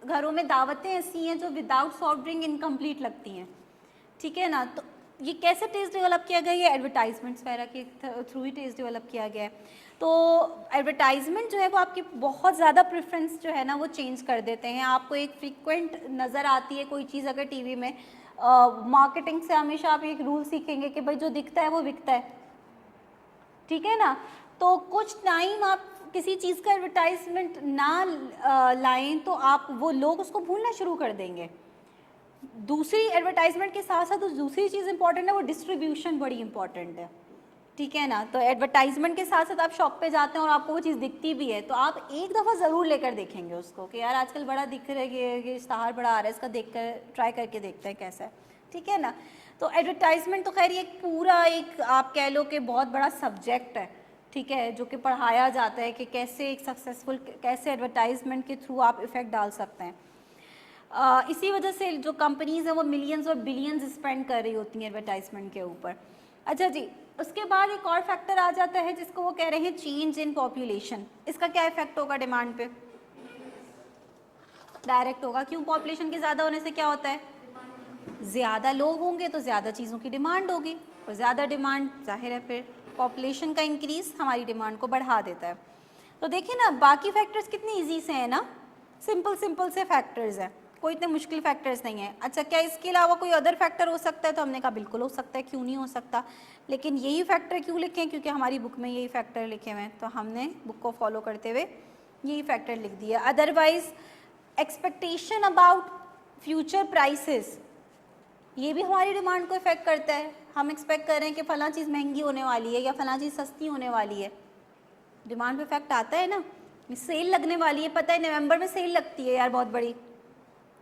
घरों में दावतें ऐसी हैं जो विदाउट सॉफ्ट ड्रिंक इनकम्प्लीट लगती हैं, ठीक है ना। तो ये कैसे टेस्ट डेवलप किया गया, ये एडवर्टाइजमेंट्स वगैरह के थ्रू ही टेस्ट डेवलप किया गया है। तो एडवर्टाइजमेंट जो है वो आपकी बहुत ज़्यादा प्रेफरेंस जो है ना वो चेंज कर देते हैं, आपको एक फ्रीक्वेंट नज़र आती है कोई चीज़ अगर टीवी में, मार्केटिंग से हमेशा आप एक रूल सीखेंगे कि भाई जो दिखता है वो बिकता है, ठीक है ना। तो कुछ टाइम आप किसी चीज़ का एडवर्टाइजमेंट ना लाएं तो आप वो लोग उसको भूलना शुरू कर देंगे। दूसरी एडवर्टाइजमेंट के साथ साथ दूसरी चीज़ इंपॉर्टेंट है वो डिस्ट्रीब्यूशन बड़ी इंपॉर्टेंट है, ठीक है ना। तो एडवर्टाइजमेंट के साथ साथ आप शॉप पे जाते हैं और आपको वो चीज़ दिखती भी है तो आप एक दफ़ा ज़रूर लेकर देखेंगे उसको कि यार आजकल बड़ा दिख रहा है, ये इश्तहार बड़ा आ रहा है, इसका देख कर ट्राई करके देखते हैं कैसा है, ठीक है ना। तो एडवर्टाइजमेंट तो खैर एक पूरा एक आप कह लो कि बहुत बड़ा सब्जेक्ट है, ठीक है, जो कि पढ़ाया जाता है कि कैसे एक सक्सेसफुल, कैसे एडवर्टाइजमेंट के थ्रू आप इफ़ेक्ट डाल सकते हैं। इसी वजह से जो कंपनीज हैं वो मिलियंस और बिलियंस स्पेंड कर रही होती हैं एडवर्टाइजमेंट के ऊपर। अच्छा जी, उसके बाद एक और फैक्टर आ जाता है जिसको वो कह रहे हैं चेंज इन पॉपुलेशन। इसका क्या इफेक्ट होगा डिमांड पे? डायरेक्ट होगा। क्यों? पॉपुलेशन के ज़्यादा होने से क्या होता है? ज़्यादा लोग होंगे तो ज़्यादा चीज़ों की डिमांड होगी, और ज़्यादा डिमांड जाहिर है फिर पॉपुलेशन का इंक्रीज़ हमारी डिमांड को बढ़ा देता है। तो देखिए ना, बाकी फैक्टर्स कितने ईजी से हैं ना, सिंपल सिंपल से फैक्टर्स हैं, कोई इतने मुश्किल फैक्टर्स नहीं है। अच्छा, क्या इसके अलावा कोई अदर फैक्टर हो सकता है? तो हमने कहा बिल्कुल हो सकता है, क्यों नहीं हो सकता। लेकिन यही फैक्टर क्यों लिखे? क्योंकि हमारी बुक में यही फैक्टर लिखे हुए हैं, तो हमने बुक को फॉलो करते हुए यही फैक्टर लिख दिया। Otherwise expectation about future prices, ये भी हमारी डिमांड को इफेक्ट करता है। हम एक्सपेक्ट कर रहे हैं कि फ़लाँ चीज़ महंगी होने वाली है या फ़लाँ चीज़ सस्ती होने वाली है, डिमांड पे इफेक्ट आता है ना। सेल लगने वाली है, पता है नवंबर में सेल लगती है यार बहुत बड़ी,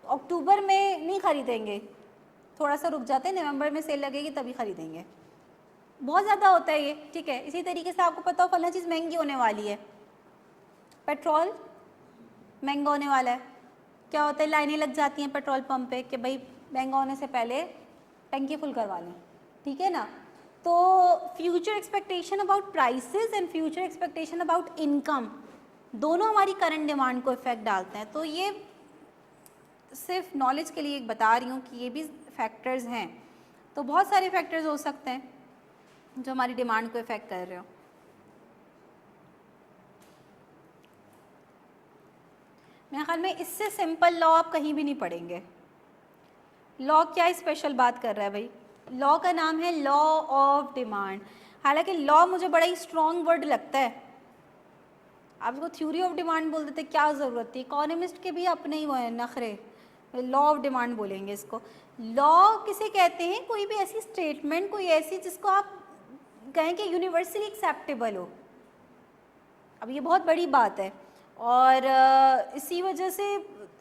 अक्टूबर में नहीं खरीदेंगे, थोड़ा सा रुक जाते हैं, नवंबर में सेल लगेगी तभी खरीदेंगे, बहुत ज़्यादा होता है ये, ठीक है। इसी तरीके से आपको पता हो फलां चीज़ महंगी होने वाली है, पेट्रोल महंगा होने वाला है, क्या होता है लाइनें लग जाती हैं पेट्रोल पंप पे कि भाई महंगा होने से पहले टंकी फुल करवा लें, ठीक है ना। तो future expectation about prices and future expectation about income दोनों हमारी करंट डिमांड को इफेक्ट डालते हैं। तो ये सिर्फ नॉलेज के लिए एक बता रही हूँ कि ये भी फैक्टर्स हैं। तो बहुत सारे फैक्टर्स हो सकते हैं जो हमारी डिमांड को इफेक्ट कर रहे हो। मेरे ख्याल में इससे सिंपल लॉ आप कहीं भी नहीं पढ़ेंगे। लॉ क्या स्पेशल बात कर रहा है भाई? लॉ का नाम है लॉ ऑफ डिमांड। हालांकि लॉ मुझे बड़ा ही स्ट्रॉन्ग वर्ड लगता है, आप इसको थ्योरी ऑफ डिमांड बोल देते, क्या ज़रूरत थी? इकोनॉमिस्ट के भी अपने ही वो हैं नखरे, लॉ ऑफ डिमांड बोलेंगे इसको। लॉ किसे कहते हैं? कोई भी ऐसी स्टेटमेंट, कोई ऐसी जिसको आप कहें कि यूनिवर्सली एक्सेप्टेबल हो। अब ये बहुत बड़ी बात है, और इसी वजह से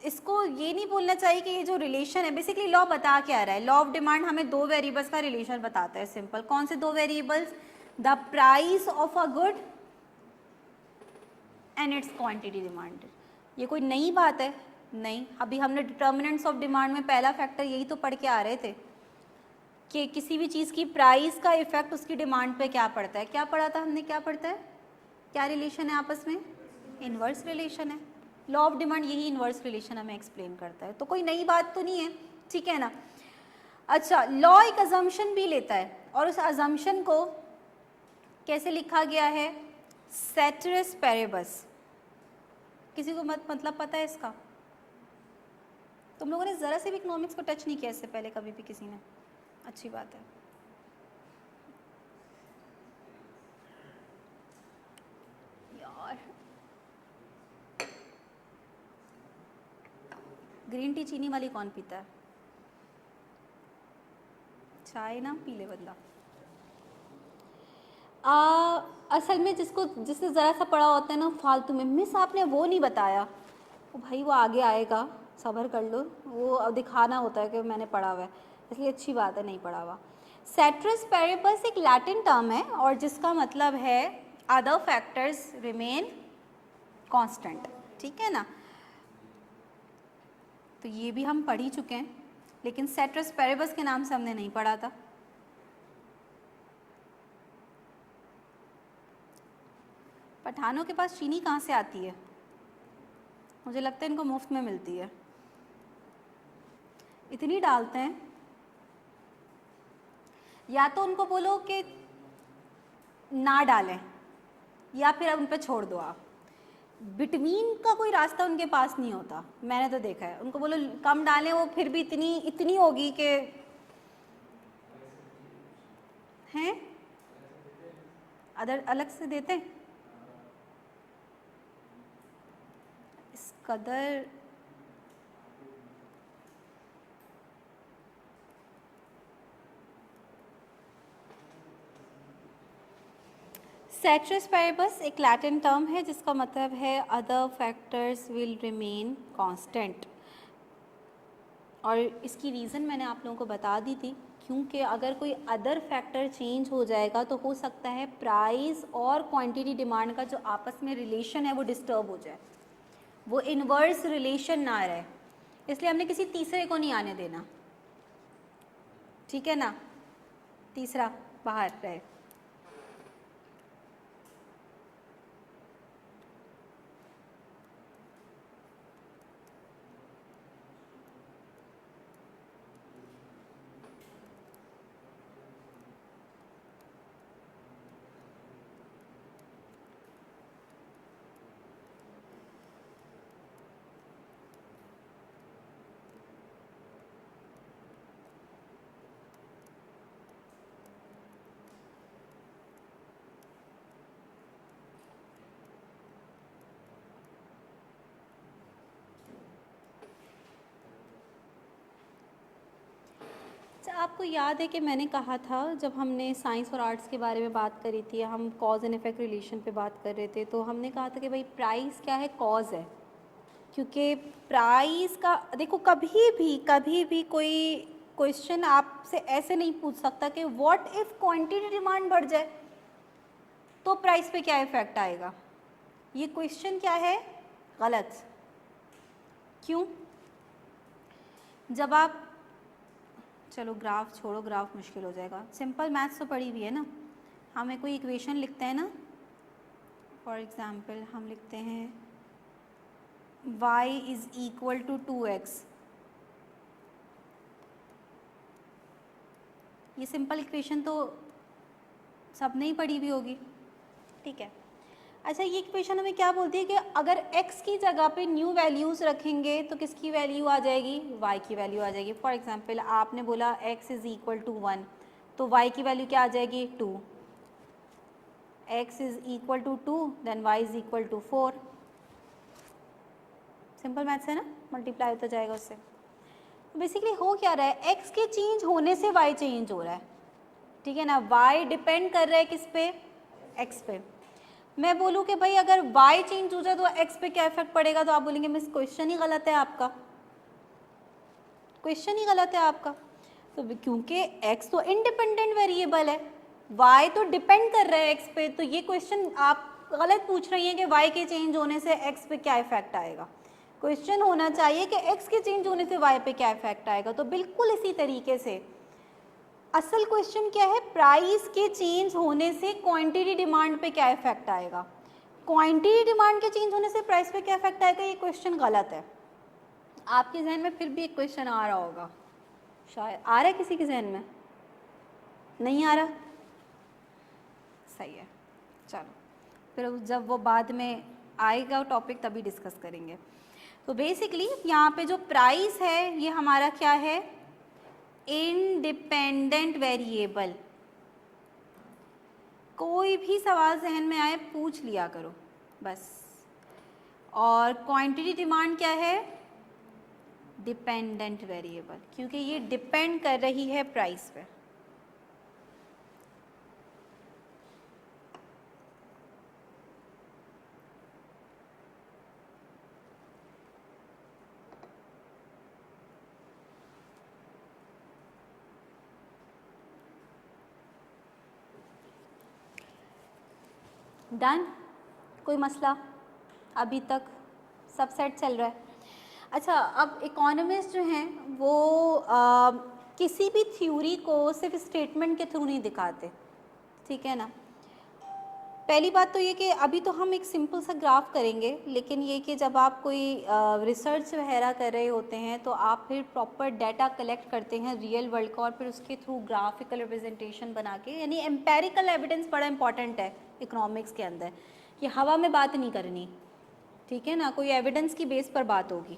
इसको ये नहीं बोलना चाहिए कि ये जो रिलेशन है, बेसिकली लॉ बता क्या रहा है? लॉ ऑफ डिमांड हमें दो वेरिएबल्स का रिलेशन बताता है, सिंपल। कौन से दो variables? The price of a good and it's quantity demanded. ये कोई नई बात है? नहीं, अभी हमने डिटर्मिनेंट्स ऑफ डिमांड में पहला फैक्टर यही तो पढ़ के आ रहे थे कि किसी भी चीज़ की प्राइस का इफेक्ट उसकी डिमांड पे क्या पड़ता है। क्या पढ़ा था हमने? क्या पढ़ता है? क्या रिलेशन है आपस में? इन्वर्स रिलेशन है। लॉ ऑफ डिमांड यही इन्वर्स रिलेशन हमें एक्सप्लेन करता है, तो कोई नई बात तो नहीं है, ठीक है ना। अच्छा, लॉ एक अजम्पशन भी लेता है, और उस अजम्पशन को कैसे लिखा गया है? सेटरिस पेरेबस। किसी को मतलब पता है इसका? तुम लोगों ने ज़रा से भी इकोनॉमिक्स को टच नहीं किया इससे पहले कभी भी किसी ने? अच्छी बात है। यार ग्रीन टी चीनी वाली कौन पीता है? चाय ना पी ले बंदा। असल में जिससे ज़रा सा पढ़ा होता है ना फालतू में, मिस आपने वो नहीं बताया, वो भाई वो आगे आएगा, सब्र कर लो, वो दिखाना होता है कि मैंने पढ़ा हुआ है, इसलिए अच्छी बात है नहीं पढ़ा हुआ। सेट्रिस पेरेबस एक लैटिन टर्म है और जिसका मतलब है अदर फैक्टर्स रिमेन कांस्टेंट, ठीक है ना। तो ये भी हम पढ़ ही चुके हैं, लेकिन सेट्रिस पेरेबस के नाम से हमने नहीं पढ़ा था। पठानों के पास चीनी कहाँ से आती है? मुझे लगता है इनको मुफ्त में मिलती है, इतनी डालते हैं। या तो उनको बोलो कि ना डालें, या फिर अब उन पर छोड़ दो आप, बिटवीन का कोई रास्ता उनके पास नहीं होता, मैंने तो देखा है। उनको बोलो कम डालें, वो फिर भी इतनी होगी कि हैं अलग से देते हैं इस कदर। सेट्रिस पेरेबस एक लैटिन टर्म है जिसका मतलब है other factors will remain constant, और इसकी रीज़न मैंने आप लोगों को बता दी थी, क्योंकि अगर कोई अदर फैक्टर चेंज हो जाएगा तो हो सकता है प्राइस और क्वांटिटी डिमांड का जो आपस में रिलेशन है वो डिस्टर्ब हो जाए, वो इन्वर्स रिलेशन ना रहे। इसलिए हमने किसी तीसरे को नहीं आने देना, ठीक है ना, तीसरा बाहर रहे। आपको याद है कि मैंने कहा था जब हमने साइंस और आर्ट्स के बारे में बात करी थी, हम कॉज एंड इफेक्ट रिलेशन पे बात कर रहे थे, तो हमने कहा था कि भाई प्राइस क्या है, कॉज है। क्योंकि प्राइस का देखो, कभी भी कोई क्वेश्चन आपसे ऐसे नहीं पूछ सकता कि व्हाट इफ़ क्वांटिटी डिमांड बढ़ जाए तो प्राइस पे क्या इफ़ेक्ट आएगा। ये क्वेश्चन क्या है, गलत। क्यों? जब आप, चलो ग्राफ छोड़ो, ग्राफ मुश्किल हो जाएगा, सिंपल मैथ्स तो पढ़ी हुई है ना। हमें कोई इक्वेशन लिखते हैं ना, फॉर एग्जांपल हम लिखते हैं y is equal to 2x। ये सिंपल इक्वेशन तो सबने ही पढ़ी हुई होगी, ठीक है। अच्छा, ये इक्वेशन हमें क्या बोलती है कि अगर x की जगह पे न्यू वैल्यूज़ रखेंगे तो किसकी वैल्यू आ जाएगी, y की वैल्यू आ जाएगी। फॉर एग्जांपल आपने बोला x इज़ इक्वल टू 1, तो y की वैल्यू क्या आ जाएगी, 2। x is equal to 2 then y is equal to 4। Simple maths है ना, मल्टीप्लाई होता जाएगा उससे। तो बेसिकली हो क्या रहा है, x के चेंज होने से y चेंज हो रहा है, ठीक है ना। y डिपेंड कर रहा है किस पे, x पे। मैं बोलूँ कि भाई अगर y चेंज हो जाए तो x पे क्या इफेक्ट पड़ेगा, तो आप बोलेंगे मिस क्वेश्चन ही गलत है आपका, क्वेश्चन ही गलत है आपका। तो क्योंकि x तो इंडिपेंडेंट वेरिएबल है, y तो डिपेंड कर रहा है x पे, तो ये क्वेश्चन आप गलत पूछ रही हैं कि y के चेंज होने से x पे क्या इफेक्ट आएगा। क्वेश्चन होना चाहिए कि x के चेंज होने से y पे क्या इफेक्ट आएगा। तो बिल्कुल इसी तरीके से असल क्वेश्चन क्या है, प्राइस के चेंज होने से क्वांटिटी डिमांड पे क्या इफेक्ट आएगा। क्वांटिटी डिमांड के चेंज होने से प्राइस पे क्या इफेक्ट आएगा, ये क्वेश्चन गलत है। आपके जहन में फिर भी एक क्वेश्चन आ रहा होगा, शायद आ रहा है, किसी के जहन में नहीं आ रहा, सही है। चलो फिर जब वो बाद में आएगा टॉपिक तभी डिस्कस करेंगे। तो बेसिकली यहाँ पे जो प्राइस है ये हमारा क्या है, इंडिपेंडेंट वेरिएबल। कोई भी सवाल जहन में आए पूछ लिया करो बस। और क्वांटिटी डिमांड क्या है, डिपेंडेंट वेरिएबल, क्योंकि ये डिपेंड कर रही है प्राइस पे। डन, कोई मसला अभी तक, सब सेट चल रहा है। अच्छा, अब इकोनॉमिस्ट जो हैं वो किसी भी थ्योरी को सिर्फ स्टेटमेंट के थ्रू नहीं दिखाते, ठीक है ना। पहली बात तो ये कि अभी तो हम एक सिंपल सा ग्राफ करेंगे, लेकिन ये कि जब आप कोई रिसर्च वगैरह कर रहे होते हैं तो आप फिर प्रॉपर डाटा कलेक्ट करते हैं रियल वर्ल्ड का, और फिर उसके थ्रू ग्राफिकल रिप्रेजेंटेशन बना के, यानी एम्पेरिकल एविडेंस बड़ा इंपॉर्टेंट है इकोनॉमिक्स के अंदर, कि हवा में बात नहीं करनी, ठीक है ना, कोई एविडेंस की बेस पर बात होगी।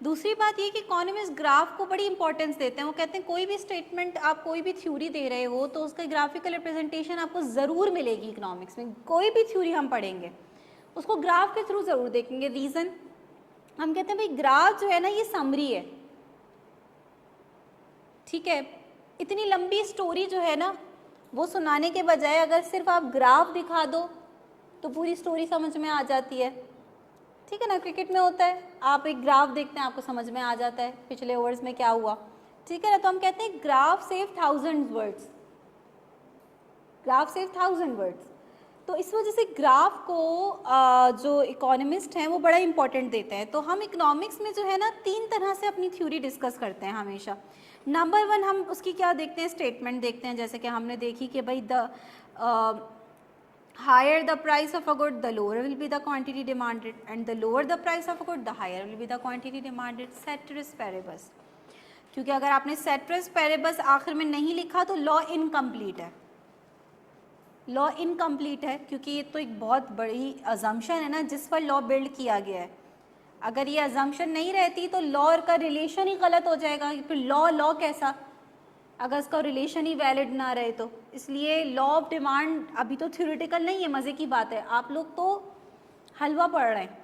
दूसरी बात ये कि इकोनॉमिस्ट ग्राफ को बड़ी इंपॉर्टेंस देते हैं। वो कहते हैं कोई भी स्टेटमेंट, आप कोई भी थ्योरी दे रहे हो तो उसका ग्राफिकल रिप्रेजेंटेशन आपको ज़रूर मिलेगी। इकोनॉमिक्स में कोई भी थ्योरी हम पढ़ेंगे उसको ग्राफ के थ्रू ज़रूर देखेंगे। रीज़न, हम कहते हैं भाई ग्राफ जो है ना ये समरी है, ठीक है। इतनी लंबी स्टोरी जो है ना वो सुनाने के बजाय अगर सिर्फ आप ग्राफ दिखा दो तो पूरी स्टोरी समझ में आ जाती है, ठीक है ना। क्रिकेट में होता है, आप एक ग्राफ देखते हैं आपको समझ में आ जाता है पिछले ओवर्स में क्या हुआ, ठीक है ना। तो हम कहते हैं graph save 1000 words, graph save 1000 words. तो इस वजह से ग्राफ को जो इकोनॉमिस्ट हैं वो बड़ा इंपॉर्टेंट देते हैं। तो हम इकोनॉमिक्स में जो है ना 3 तरह से अपनी थ्योरी डिस्कस करते हैं हमेशा। नंबर 1 हम उसकी क्या देखते हैं, स्टेटमेंट देखते हैं, जैसे कि हमने देखी कि भाई the higher the price of a good, the lower will be the quantity demanded, and the lower the price of a good, the higher will be the quantity demanded. Ceteris paribus. क्योंकि अगर आपने ceteris paribus आखिर में नहीं लिखा तो law incomplete है, law incomplete है, क्योंकि ये तो एक बहुत बड़ी अजम्पशन है ना जिस पर लॉ बिल्ड किया गया है। अगर ये अजम्पशन नहीं रहती तो लॉ का रिलेशन ही गलत हो जाएगा, फिर लॉ कैसा अगर इसका रिलेशन ही वैलिड ना रहे तो। इसलिए लॉ ऑफ डिमांड अभी तो थ्योरेटिकल नहीं है, मज़े की बात है, आप लोग तो हलवा पढ़ रहे हैं।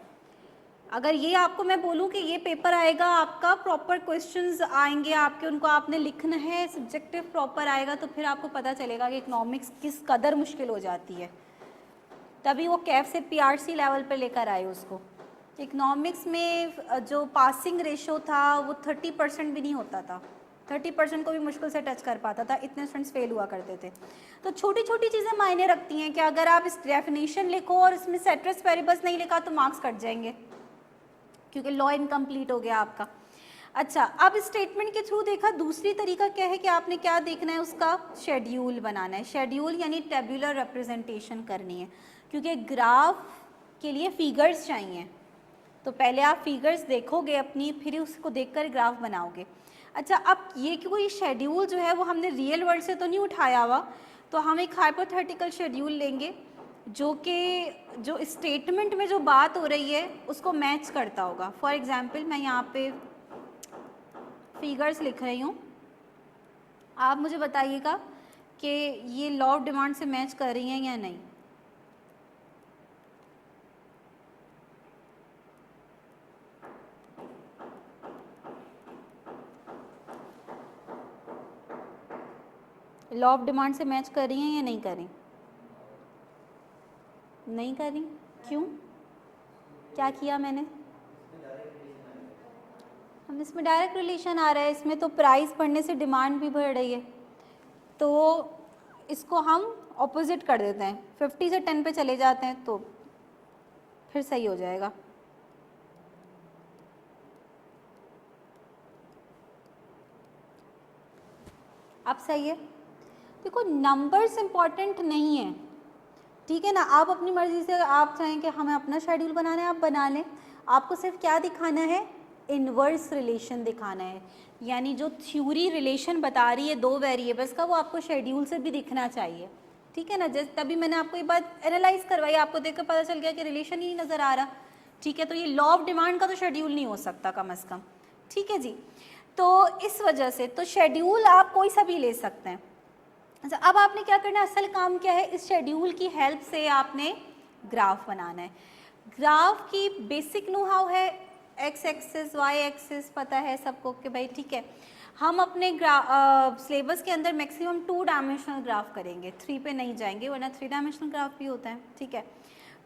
अगर ये आपको मैं बोलूँ कि ये पेपर आएगा आपका, प्रॉपर क्वेश्चंस आएंगे आपके, उनको आपने लिखना है, सब्जेक्टिव प्रॉपर आएगा, तो फिर आपको पता चलेगा कि इकोनॉमिक्स किस कदर मुश्किल हो जाती है। तभी वो कैफ से पीआरसी लेवल पे लेकर आए उसको। इकोनॉमिक्स में जो पासिंग रेशो था वो 30% भी नहीं होता था, 30% को भी मुश्किल से टच कर पाता था, इतने स्टूडेंट्स फेल हुआ करते थे। तो छोटी छोटी चीज़ें मायने रखती हैं कि अगर आप इस डेफिनेशन लिखो और इसमें सेट्रस पेरिबस नहीं लिखा तो मार्क्स कट जाएंगे, क्योंकि लॉ इनकम्प्लीट हो गया आपका। अच्छा, अब स्टेटमेंट के थ्रू देखा। दूसरी तरीका क्या है कि आपने क्या देखना है, उसका शेड्यूल बनाना है। शेड्यूल यानी टेबुलर रिप्रेजेंटेशन करनी है, क्योंकि ग्राफ के लिए फिगर्स चाहिए। तो पहले आप फिगर्स देखोगे अपनी, फिर उसको देखकर ग्राफ बनाओगे। अच्छा, अब ये कोई शेड्यूल जो है वो हमने रियल वर्ल्ड से तो नहीं उठाया हुआ, तो हम एक हाइपोथेटिकल शेड्यूल लेंगे जो कि जो स्टेटमेंट में जो बात हो रही है उसको मैच करता होगा। फॉर एग्जांपल मैं यहाँ पे फिगर्स लिख रही हूँ, आप मुझे बताइएगा कि ये लॉ ऑफ डिमांड से मैच कर रही हैं या नहीं। लॉ ऑफ डिमांड से मैच कर रही हैं या नहीं कर रही? नहीं कर रही, क्यों? क्या किया मैंने? हम इसमें डायरेक्ट रिलेशन आ रहा है, इसमें तो प्राइस बढ़ने से डिमांड भी बढ़ रही है, तो इसको हम ऑपोजिट कर देते हैं, 50 से 10 पे चले जाते हैं तो फिर सही हो जाएगा। अब सही है? देखो, नंबर्स इम्पॉर्टेंट नहीं है, ठीक है ना। आप अपनी मर्ज़ी से, आप चाहें कि हमें अपना शेड्यूल बनाना है, आप बना लें। आपको सिर्फ क्या दिखाना है, इन्वर्स रिलेशन दिखाना है, यानी जो थ्योरी रिलेशन बता रही है दो वेरिएबल्स का, वो आपको शेड्यूल से भी दिखना चाहिए, ठीक है ना। जैसे तभी मैंने आपको ये बात एनालाइज करवाई, आपको देखकर पता चल गया कि रिलेशन ही नज़र आ रहा, ठीक है। तो ये लॉ ऑफ डिमांड का तो शेड्यूल नहीं हो सकता कम अज़ कम, ठीक है जी। तो इस वजह से तो शेड्यूल आप कोई सा भी ले सकते हैं। अच्छा, अब आपने क्या करना है, असल काम क्या है, इस शेड्यूल की हेल्प से आपने ग्राफ बनाना है। ग्राफ की बेसिक नो हाउ है, एक्स एक्सिस वाई एक्सिस पता है सबको कि भाई ठीक है। हम अपने सिलेबस के अंदर मैक्सिमम 2 डायमेंशनल ग्राफ करेंगे, 3 पे नहीं जाएंगे, वरना 3 डायमेंशनल ग्राफ भी होता है, ठीक है।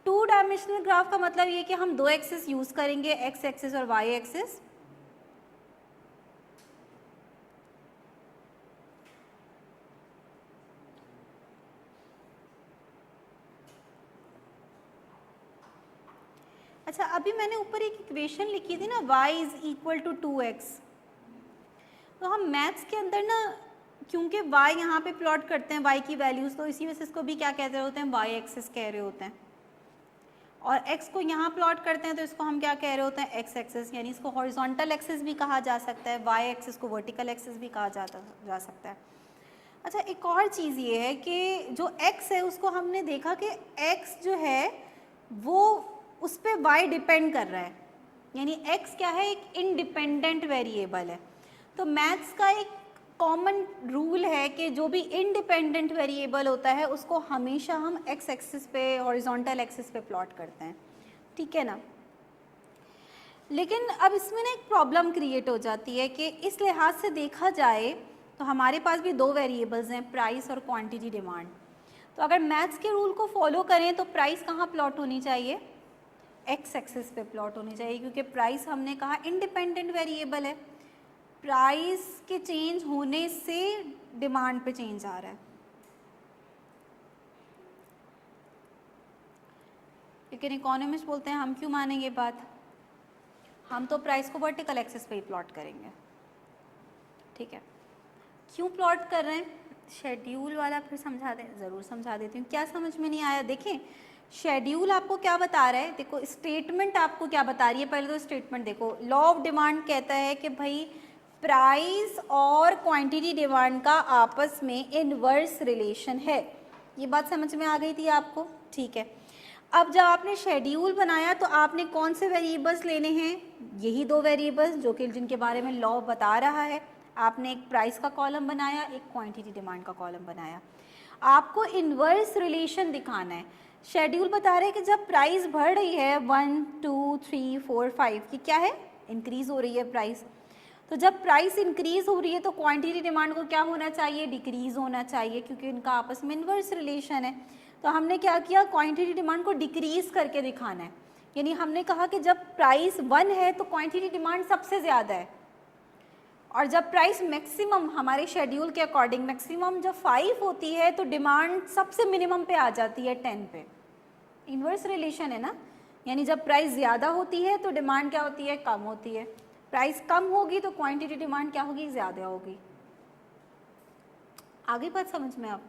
2 डायमेंशनल ग्राफ का मतलब ये कि हम 2 एक्सिस यूज़ करेंगे, एक्स एक्सिस और वाई एक्सिस। अच्छा, अभी मैंने ऊपर एक इक्वेशन लिखी थी ना, y is equal to 2x। तो हम मैथ्स के अंदर ना, क्योंकि y यहाँ पे प्लॉट करते हैं y की वैल्यूज़, तो इसी वजह से इसको भी क्या कह रहे होते हैं, y एक्सिस कह रहे होते हैं। और x को यहाँ प्लॉट करते हैं तो इसको हम क्या कह रहे होते हैं, x एक्सिस, यानी इसको हॉरिजॉन्टल एक्सिस भी कहा जा सकता है, y एक्सिस को वर्टिकल एक्सिस भी कहा जा सकता है। अच्छा, एक और चीज़ ये है कि जो x है उसको हमने देखा कि x जो है वो उस पर y डिपेंड कर रहा है, यानी x क्या है, एक इंडिपेंडेंट वेरिएबल है। तो मैथ्स का एक कॉमन रूल है कि जो भी इंडिपेंडेंट वेरिएबल होता है उसको हमेशा हम x एक्सिस पे, हॉरिजॉन्टल एक्सिस पे प्लॉट करते हैं, ठीक है ना। लेकिन अब इसमें ना एक प्रॉब्लम क्रिएट हो जाती है कि इस लिहाज से देखा जाए तो हमारे पास भी 2 वेरिएबल्स हैं, प्राइस और क्वांटिटी डिमांड। तो अगर मैथ्स के रूल को फॉलो करें तो प्राइस कहाँ प्लॉट होनी चाहिए, एक्स एक्सिस पे प्लॉट होनी चाहिए, क्योंकि प्राइस हमने कहा इंडिपेंडेंट वेरिएबल है, प्राइस के चेंज होने से डिमांड पे चेंज आ रहा है। लेकिन इकोनॉमिस्ट बोलते हैं हम क्यों मानेंगे बात, हम तो प्राइस को वर्टिकल एक्सिस पे ही प्लॉट करेंगे। ठीक है, क्यों प्लॉट कर रहे हैं, शेड्यूल वाला फिर समझा दें, ज़रूर समझा देती हूँ। क्या समझ में नहीं आया, देखें शेड्यूल आपको क्या बता रहा है, देखो स्टेटमेंट आपको क्या बता रही है, पहले तो स्टेटमेंट देखो। लॉ ऑफ डिमांड कहता है कि भाई प्राइस और क्वांटिटी डिमांड का आपस में इनवर्स रिलेशन है। ये बात समझ में आ गई थी आपको, ठीक है। अब जब आपने शेड्यूल बनाया तो आपने कौन से वेरिएबल्स लेने हैं, यही दो वेरिएबल्स जो कि जिनके बारे में लॉ बता रहा है। आपने एक प्राइस का कॉलम बनाया, एक क्वांटिटी डिमांड का कॉलम बनाया। आपको इनवर्स रिलेशन दिखाना है। शेड्यूल बता रहे हैं कि जब प्राइस बढ़ रही है 1 2 3 4 5 की क्या है, इंक्रीज हो रही है प्राइस, तो जब प्राइस इंक्रीज हो रही है तो क्वांटिटी डिमांड को क्या होना चाहिए, डिक्रीज होना चाहिए, क्योंकि इनका आपस में इनवर्स रिलेशन है। तो हमने क्या किया, क्वांटिटी डिमांड को डिक्रीज करके दिखाना है। यानी हमने कहा कि जब प्राइस 1 है तो क्वांटिटी डिमांड सबसे ज़्यादा है, और जब प्राइस मैक्सिमम हमारे शेड्यूल के अकॉर्डिंग मैक्सिमम जब 5 होती है तो डिमांड सबसे मिनिमम पे आ जाती है 10 पे। इन्वर्स रिलेशन है ना, यानी जब प्राइस ज़्यादा होती है तो डिमांड क्या होती है, कम होती है। प्राइस कम होगी तो क्वांटिटी डिमांड क्या होगी, ज़्यादा होगी। आगे बात समझ में आप,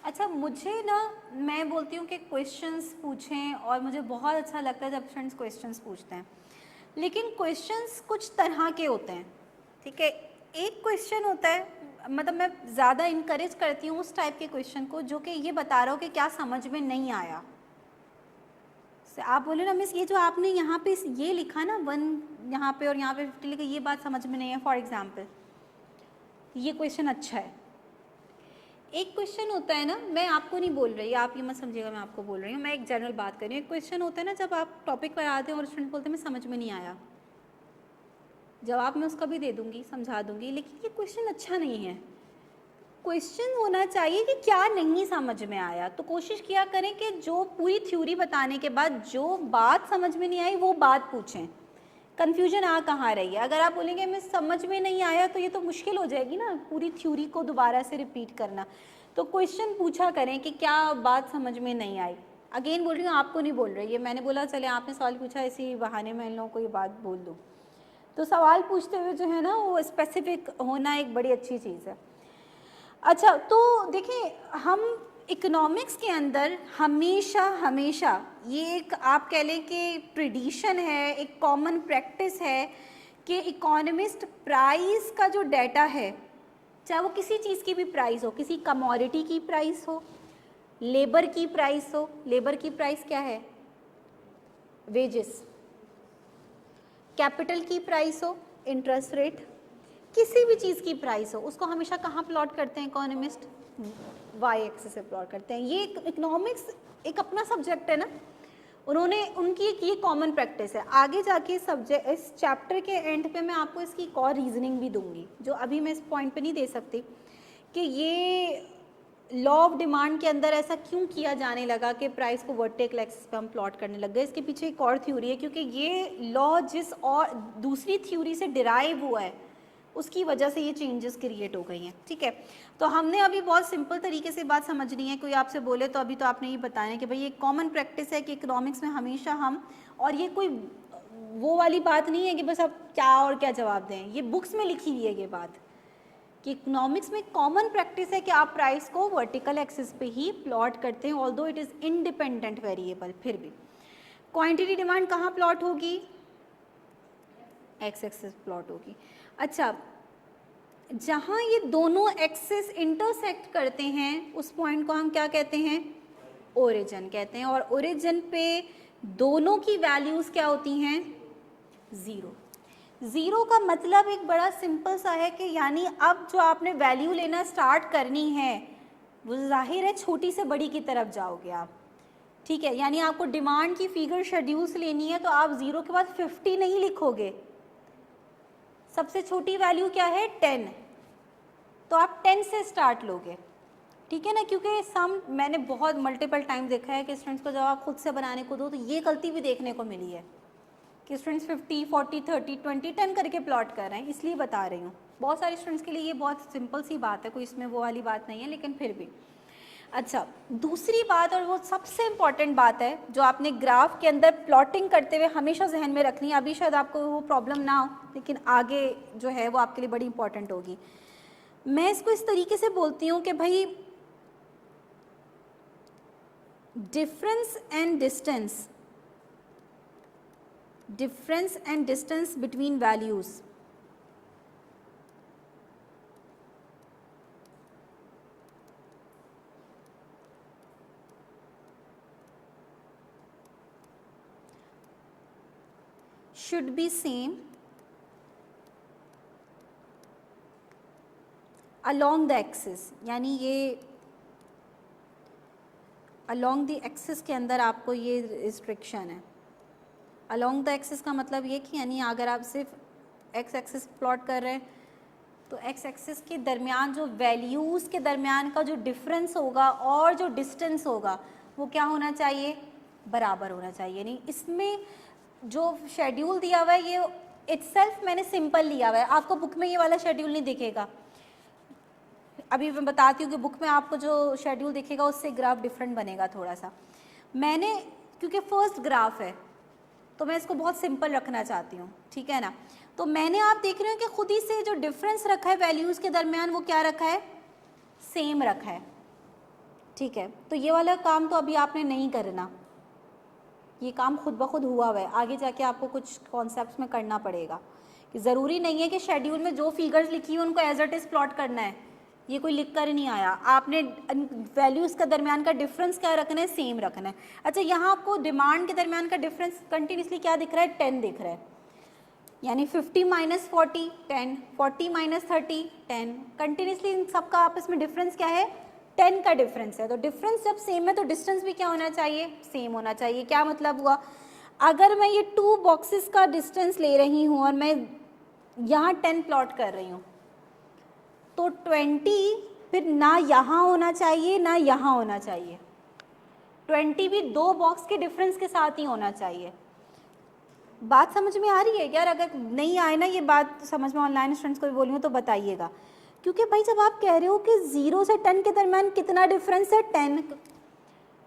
अच्छा मुझे ना, मैं बोलती हूँ कि क्वेश्चंस पूछें, और मुझे बहुत अच्छा लगता है जब फ्रेंड्स क्वेश्चंस पूछते हैं, लेकिन क्वेश्चंस कुछ तरह के होते हैं। ठीक है, एक क्वेश्चन होता है, मतलब मैं ज़्यादा इनकरेज करती हूँ उस टाइप के क्वेश्चन को जो कि ये बता रहा हो कि क्या समझ में नहीं आया। आप बोले ना मिस ये जो आपने यहाँ पे ये लिखा ना 1 यहाँ पे और यहाँ पे 50 लिखा, ये बात समझ में नहीं है। फॉर एग्जाम्पल ये क्वेश्चन अच्छा है। एक क्वेश्चन होता है ना, मैं आपको नहीं बोल रही, आप ये मत समझिएगा मैं आपको बोल रही हूँ, मैं एक जनरल बात कर रही हूँ। एक क्वेश्चन होता है ना जब आप टॉपिक पर आते हैं और स्टूडेंट बोलते हैं मैं समझ में नहीं आया, जवाब मैं उसका भी दे दूँगी, समझा दूँगी, लेकिन ये क्वेश्चन अच्छा नहीं है। क्वेश्चन होना चाहिए कि क्या नहीं समझ में आया। तो कोशिश किया करें कि जो पूरी थ्योरी बताने के बाद जो बात समझ में नहीं आई वो बात पूछें, कन्फ्यूजन आ कहाँ रही है। अगर आप बोलेंगे मैं समझ में नहीं आया तो ये तो मुश्किल हो जाएगी ना पूरी थ्योरी को दोबारा से रिपीट करना। तो क्वेश्चन पूछा करें कि क्या बात समझ में नहीं आई। अगेन बोल रही हूँ, आपको नहीं बोल रही है, मैंने बोला चले आपने सवाल पूछा इसी बहाने मैं इन लोगों को ये बात बोल दूँ। तो सवाल पूछते हुए जो है ना वो स्पेसिफिक होना एक बड़ी अच्छी चीज़ है। अच्छा तो देखिए, हम इकोनॉमिक्स के अंदर हमेशा ये एक आप कह लें कि ट्रेडिशन है, एक कॉमन प्रैक्टिस है कि इकोनॉमिस्ट प्राइस का जो डाटा है, चाहे वो किसी चीज़ की भी प्राइस हो, किसी कमोडिटी की प्राइस हो, लेबर की प्राइस हो, लेबर की प्राइस क्या है, वेजेस, कैपिटल की प्राइस हो, इंटरेस्ट रेट, किसी भी चीज़ की प्राइस हो, उसको हमेशा कहाँ प्लॉट करते हैं इकोनॉमिस्ट, वाई एक्सिस से प्लॉट करते हैं। ये इकोनॉमिक्स एक अपना सब्जेक्ट है ना, उन्होंने उनकी एक ये कॉमन प्रैक्टिस है। आगे जाके सब्जेक्ट इस चैप्टर के एंड पे मैं आपको इसकी एक और रीजनिंग भी दूंगी जो अभी मैं इस पॉइंट पे नहीं दे सकती कि ये लॉ ऑफ डिमांड के अंदर ऐसा क्यों किया जाने लगा कि प्राइस को वर्टिकल एक्सिस पे हम प्लॉट करने लग गए। इसके पीछे एक और थ्योरी है, क्योंकि ये लॉ जिस और दूसरी थ्योरी से डिराइव हुआ है उसकी वजह से ये चेंजेस क्रिएट हो गई हैं। ठीक है, तो हमने अभी बहुत सिंपल तरीके से बात समझनी है। कोई आपसे बोले तो अभी तो आपने ये बताया है कि भाई ये कॉमन प्रैक्टिस है कि इकोनॉमिक्स में हमेशा हम, और ये कोई वो वाली बात नहीं है कि बस आप क्या और क्या जवाब दें, ये बुक्स में लिखी हुई है ये बात कि इकोनॉमिक्स में कॉमन प्रैक्टिस है कि आप प्राइस को वर्टिकल एक्सिस पे ही प्लॉट करते हैं, although it is independent variable. फिर भी क्वांटिटी डिमांड कहाँ प्लॉट होगी, एक्स एक्सिस प्लॉट होगी। अच्छा, जहाँ ये दोनों एक्सिस इंटरसेक्ट करते हैं उस पॉइंट को हम क्या कहते हैं, ओरिजिन कहते हैं। और ओरिजिन पे दोनों की वैल्यूज़ क्या होती हैं, ज़ीरो। ज़ीरो का मतलब एक बड़ा सिंपल सा है कि यानी अब जो आपने वैल्यू लेना स्टार्ट करनी है वो जाहिर है छोटी से बड़ी की तरफ जाओगे आप। ठीक है, यानी आपको डिमांड की फिगर शेड्यूल्स लेनी है तो आप ज़ीरो के बाद 50 नहीं लिखोगे, सबसे छोटी वैल्यू क्या है 10, तो आप 10 से स्टार्ट लोगे। ठीक है ना, क्योंकि सम मैंने बहुत मल्टीपल टाइम देखा है कि स्टूडेंट्स को जब आप खुद से बनाने को दो तो ये गलती भी देखने को मिली है कि स्टूडेंट्स 50, 40, 30, 20, 10 करके प्लॉट कर रहे हैं, इसलिए बता रही हूँ। बहुत सारे स्टूडेंट्स के लिए ये बहुत सिंपल सी बात है, कोई इसमें वो वाली बात नहीं है, लेकिन फिर भी। अच्छा, दूसरी बात, और वो सबसे इम्पॉर्टेंट बात है जो आपने ग्राफ के अंदर प्लॉटिंग करते हुए हमेशा जहन में रखनी है। अभी शायद आपको वो प्रॉब्लम ना हो, लेकिन आगे जो है वो आपके लिए बड़ी इंपॉर्टेंट होगी। मैं इसको इस तरीके से बोलती हूँ कि भाई difference and distance between values should be same along the axis, यानी ये along the axis के अंदर आपको ये रिस्ट्रिक्शन है। along the axis का मतलब ये कि यानी अगर आप सिर्फ x एक्सिस प्लॉट कर रहे हैं तो x एक्सिस के दरमियान जो वैल्यूज़ के दरमियान का जो डिफरेंस होगा और जो डिस्टेंस होगा वो क्या होना चाहिए, बराबर होना चाहिए। नहीं, इसमें जो शेड्यूल दिया हुआ है ये इटसेल्फ मैंने सिंपल लिया हुआ है, आपको बुक में ये वाला शेड्यूल नहीं दिखेगा। अभी मैं बताती हूँ कि बुक में आपको जो शेड्यूल दिखेगा उससे ग्राफ डिफरेंट बनेगा थोड़ा सा। मैंने क्योंकि फर्स्ट ग्राफ है तो मैं इसको बहुत सिंपल रखना चाहती हूँ, ठीक है ना। तो मैंने, आप देख रहे हो कि खुद ही से जो डिफरेंस रखा है वैल्यूज़ के दरमियान वो क्या रखा है, सेम रखा है, ठीक है। तो ये वाला काम तो अभी आपने नहीं करना, ये काम खुद ब खुद हुआ है, आगे जाके आपको कुछ कॉन्सेप्ट्स में करना पड़ेगा कि ज़रूरी नहीं है कि शेड्यूल में जो फिगर्स लिखी हुई उनको एज इट इज़ प्लॉट करना है, ये कोई लिख कर नहीं आया। आपने वैल्यूज़ का दरमियान का डिफरेंस क्या रखना है, सेम रखना है। अच्छा, यहाँ आपको डिमांड के दरमियान का डिफरेंस कंटिन्यूसली क्या दिख रहा है, 10 दिख रहा है, यानी 50 माइनस 40 10, 40 माइनस 30 10, कंटिन्यूसली इन सब का आपस में डिफरेंस क्या है, 10 का डिफरेंस है। तो डिफरेंस जब सेम है तो डिस्टेंस भी क्या होना चाहिए, सेम होना चाहिए। क्या मतलब हुआ, अगर मैं ये 2 बॉक्सेस का डिस्टेंस ले रही हूँ और मैं यहाँ 10 प्लॉट कर रही हूँ तो 20 फिर ना यहाँ होना चाहिए ना यहाँ होना चाहिए, 20 भी 2 बॉक्स के डिफरेंस के साथ ही होना चाहिए। बात समझ में आ रही है यार? अगर नहीं आए ना ये बात समझ में, ऑनलाइन स्टूडेंट्स को भी बोली हूँ तो बताइएगा, क्योंकि भाई जब आप कह रहे हो कि 0 से 10 के दरमियान कितना डिफरेंस है 10,